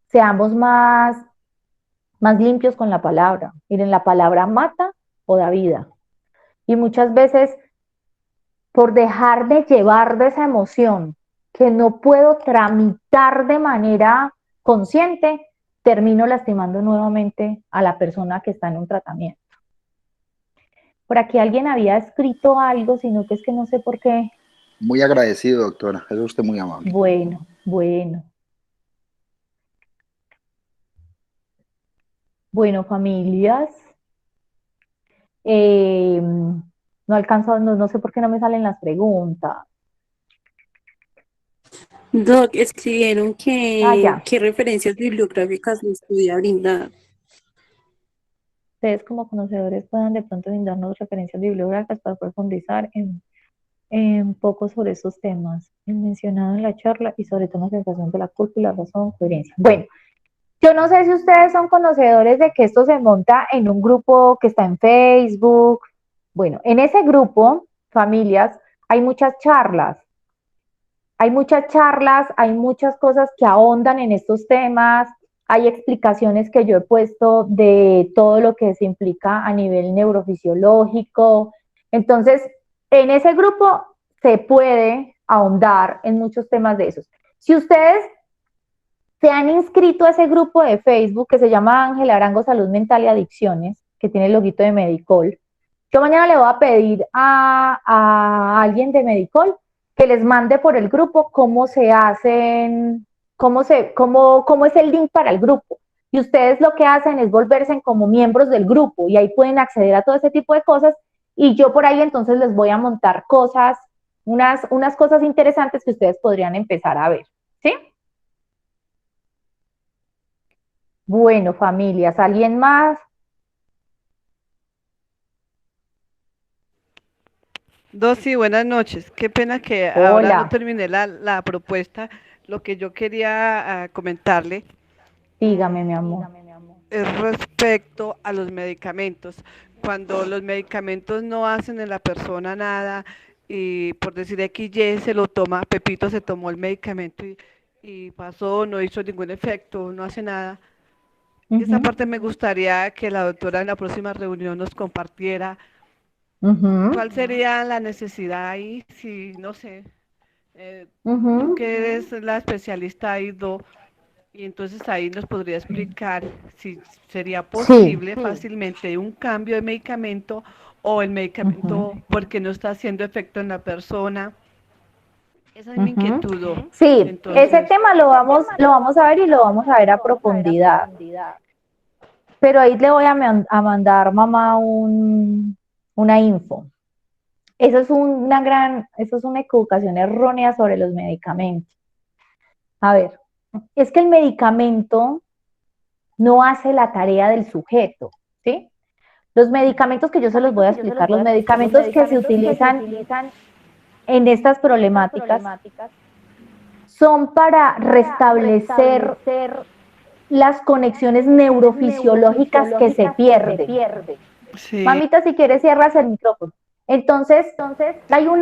seamos más limpios con la palabra. Miren, la palabra mata o da vida. Y muchas veces, por dejarme llevar de esa emoción que no puedo tramitar de manera consciente, termino lastimando nuevamente a la persona que está en un tratamiento. Por aquí alguien había escrito algo, sino que es que no sé por qué. Muy agradecido, doctora. Es usted muy amable. Bueno. Bueno, familias. No alcanzo, no sé por qué no me salen las preguntas. Doc, escribieron ya. qué referencias bibliográficas les podía brindar. Ustedes como conocedores puedan de pronto brindarnos referencias bibliográficas para profundizar en poco sobre esos temas mencionados en la charla, y sobre todo la sensación de la culpa y la razón, coherencia. Bueno, yo no sé si ustedes son conocedores de que esto se monta en un grupo que está en Facebook. Bueno, en ese grupo, familias, hay muchas charlas, hay muchas cosas que ahondan en estos temas, hay explicaciones que yo he puesto de todo lo que se implica a nivel neurofisiológico. Entonces, en ese grupo se puede ahondar en muchos temas de esos. Si ustedes se han inscrito a ese grupo de Facebook que se llama Ángel Arango Salud Mental y Adicciones, que tiene el loguito de Medicol, yo mañana le voy a pedir a alguien de Medicol que les mande por el grupo cómo se hacen, cómo es el link para el grupo. Y ustedes lo que hacen es volverse como miembros del grupo, y ahí pueden acceder a todo ese tipo de cosas, y yo por ahí entonces les voy a montar cosas, unas cosas interesantes que ustedes podrían empezar a ver, ¿sí? Bueno, familias, ¿alguien más? Sí, buenas noches. Qué pena que Hola. ahora no terminé la propuesta. Lo que yo quería comentarle Dígame, mi amor. es respecto a los medicamentos. Cuando los medicamentos no hacen en la persona nada, y por decir XY se lo toma, Pepito se tomó el medicamento y pasó, no hizo ningún efecto, no hace nada. Esa parte me gustaría que la doctora en la próxima reunión nos compartiera. ¿Cuál sería la necesidad ahí? Si, no sé, tú que eres la especialista ahí, y entonces ahí nos podría explicar si sería posible fácilmente un cambio de medicamento, o el medicamento porque no está haciendo efecto en la persona. Esa es mi inquietud. Sí, entonces, ese tema lo vamos a ver, y lo vamos a ver a profundidad. Pero ahí le voy a mandar, mamá, una info. Eso es una equivocación errónea sobre los medicamentos. A ver, es que el medicamento no hace la tarea del sujeto, ¿sí? Los medicamentos que yo se los voy a explicar, los medicamentos que se utilizan en estas problemáticas son para restablecer las conexiones neurofisiológicas que se pierden. sí. Mamita, si quieres cierras el micrófono. Entonces, hay un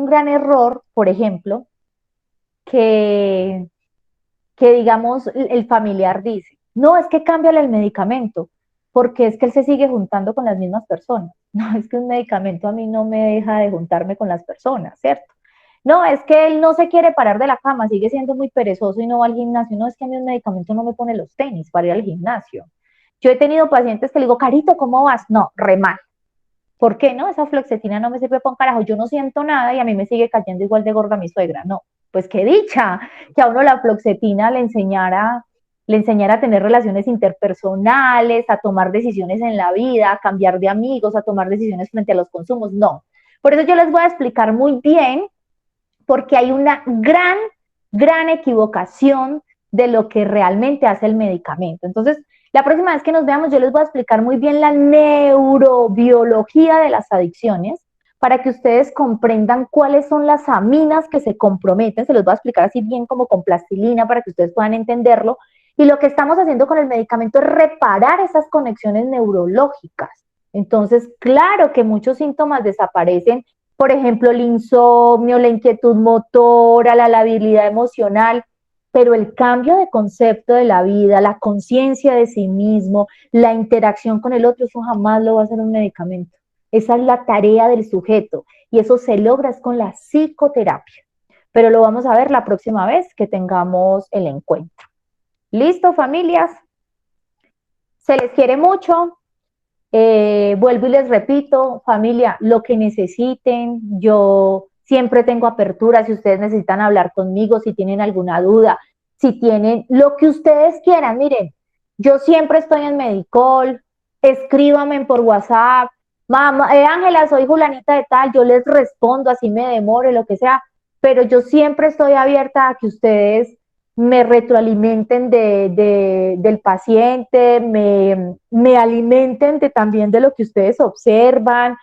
gran error, por ejemplo, que, que digamos el familiar dice, no, es que cámbiale el medicamento, porque es que él se sigue juntando con las mismas personas. No, es que un medicamento a mí no me deja de juntarme con las personas, ¿cierto? No, es que él no se quiere parar de la cama, sigue siendo muy perezoso y no va al gimnasio. No, es que a mí un medicamento no me pone los tenis para ir al gimnasio. Yo he tenido pacientes que le digo, Carito, ¿cómo vas? No, re mal. ¿Por qué no? Esa fluoxetina no me sirve para un carajo, yo no siento nada y a mí me sigue cayendo igual de gorda mi suegra. No, pues qué dicha que a uno la fluoxetina le enseñara a tener relaciones interpersonales, a tomar decisiones en la vida, a cambiar de amigos, a tomar decisiones frente a los consumos. No. Por eso yo les voy a explicar muy bien, porque hay una gran equivocación de lo que realmente hace el medicamento. Entonces, la próxima vez que nos veamos, yo les voy a explicar muy bien la neurobiología de las adicciones para que ustedes comprendan cuáles son las aminas que se comprometen. Se los voy a explicar así bien como con plastilina para que ustedes puedan entenderlo. Y lo que estamos haciendo con el medicamento es reparar esas conexiones neurológicas. Entonces, claro que muchos síntomas desaparecen, por ejemplo, el insomnio, la inquietud motora, la labilidad emocional, pero el cambio de concepto de la vida, la conciencia de sí mismo, la interacción con el otro, eso jamás lo va a hacer un medicamento. Esa es la tarea del sujeto y eso se logra es con la psicoterapia. Pero lo vamos a ver la próxima vez que tengamos el encuentro. ¿Listo, familias? Se les quiere mucho. Vuelvo y les repito, familia, lo que necesiten, yo siempre tengo apertura, si ustedes necesitan hablar conmigo, si tienen alguna duda, si tienen lo que ustedes quieran, miren, yo siempre estoy en Medicol, escríbanme por WhatsApp, mamá, Ángela, soy Julanita de tal, yo les respondo, así me demore, lo que sea, pero yo siempre estoy abierta a que ustedes me retroalimenten del paciente, me alimenten también de lo que ustedes observan,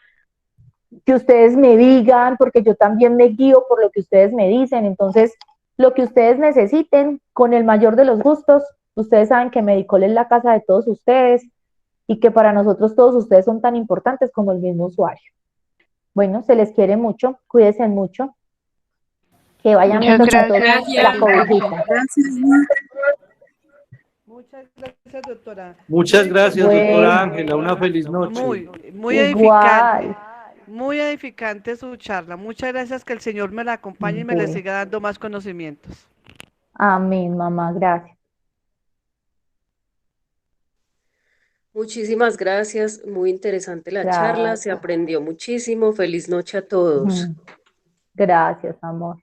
que ustedes me digan, porque yo también me guío por lo que ustedes me dicen. Entonces, lo que ustedes necesiten, con el mayor de los gustos, ustedes saben que Medicol es la casa de todos ustedes y que para nosotros todos ustedes son tan importantes como el mismo usuario. Bueno, se les quiere mucho, cuídense mucho. Que vayan Muchas viendo con gracias. la cobijita. Muchas gracias, doctora. Muchas gracias, Bueno. doctora Ángela. Una feliz noche. Muy Igual. edificante. Muy edificante su charla. Muchas gracias, que el Señor me la acompañe y me le Bueno. siga dando más conocimientos. Amén, mamá, gracias. Muchísimas gracias, muy interesante la charla, se Gracias. aprendió muchísimo. Feliz noche a todos. Gracias, amor.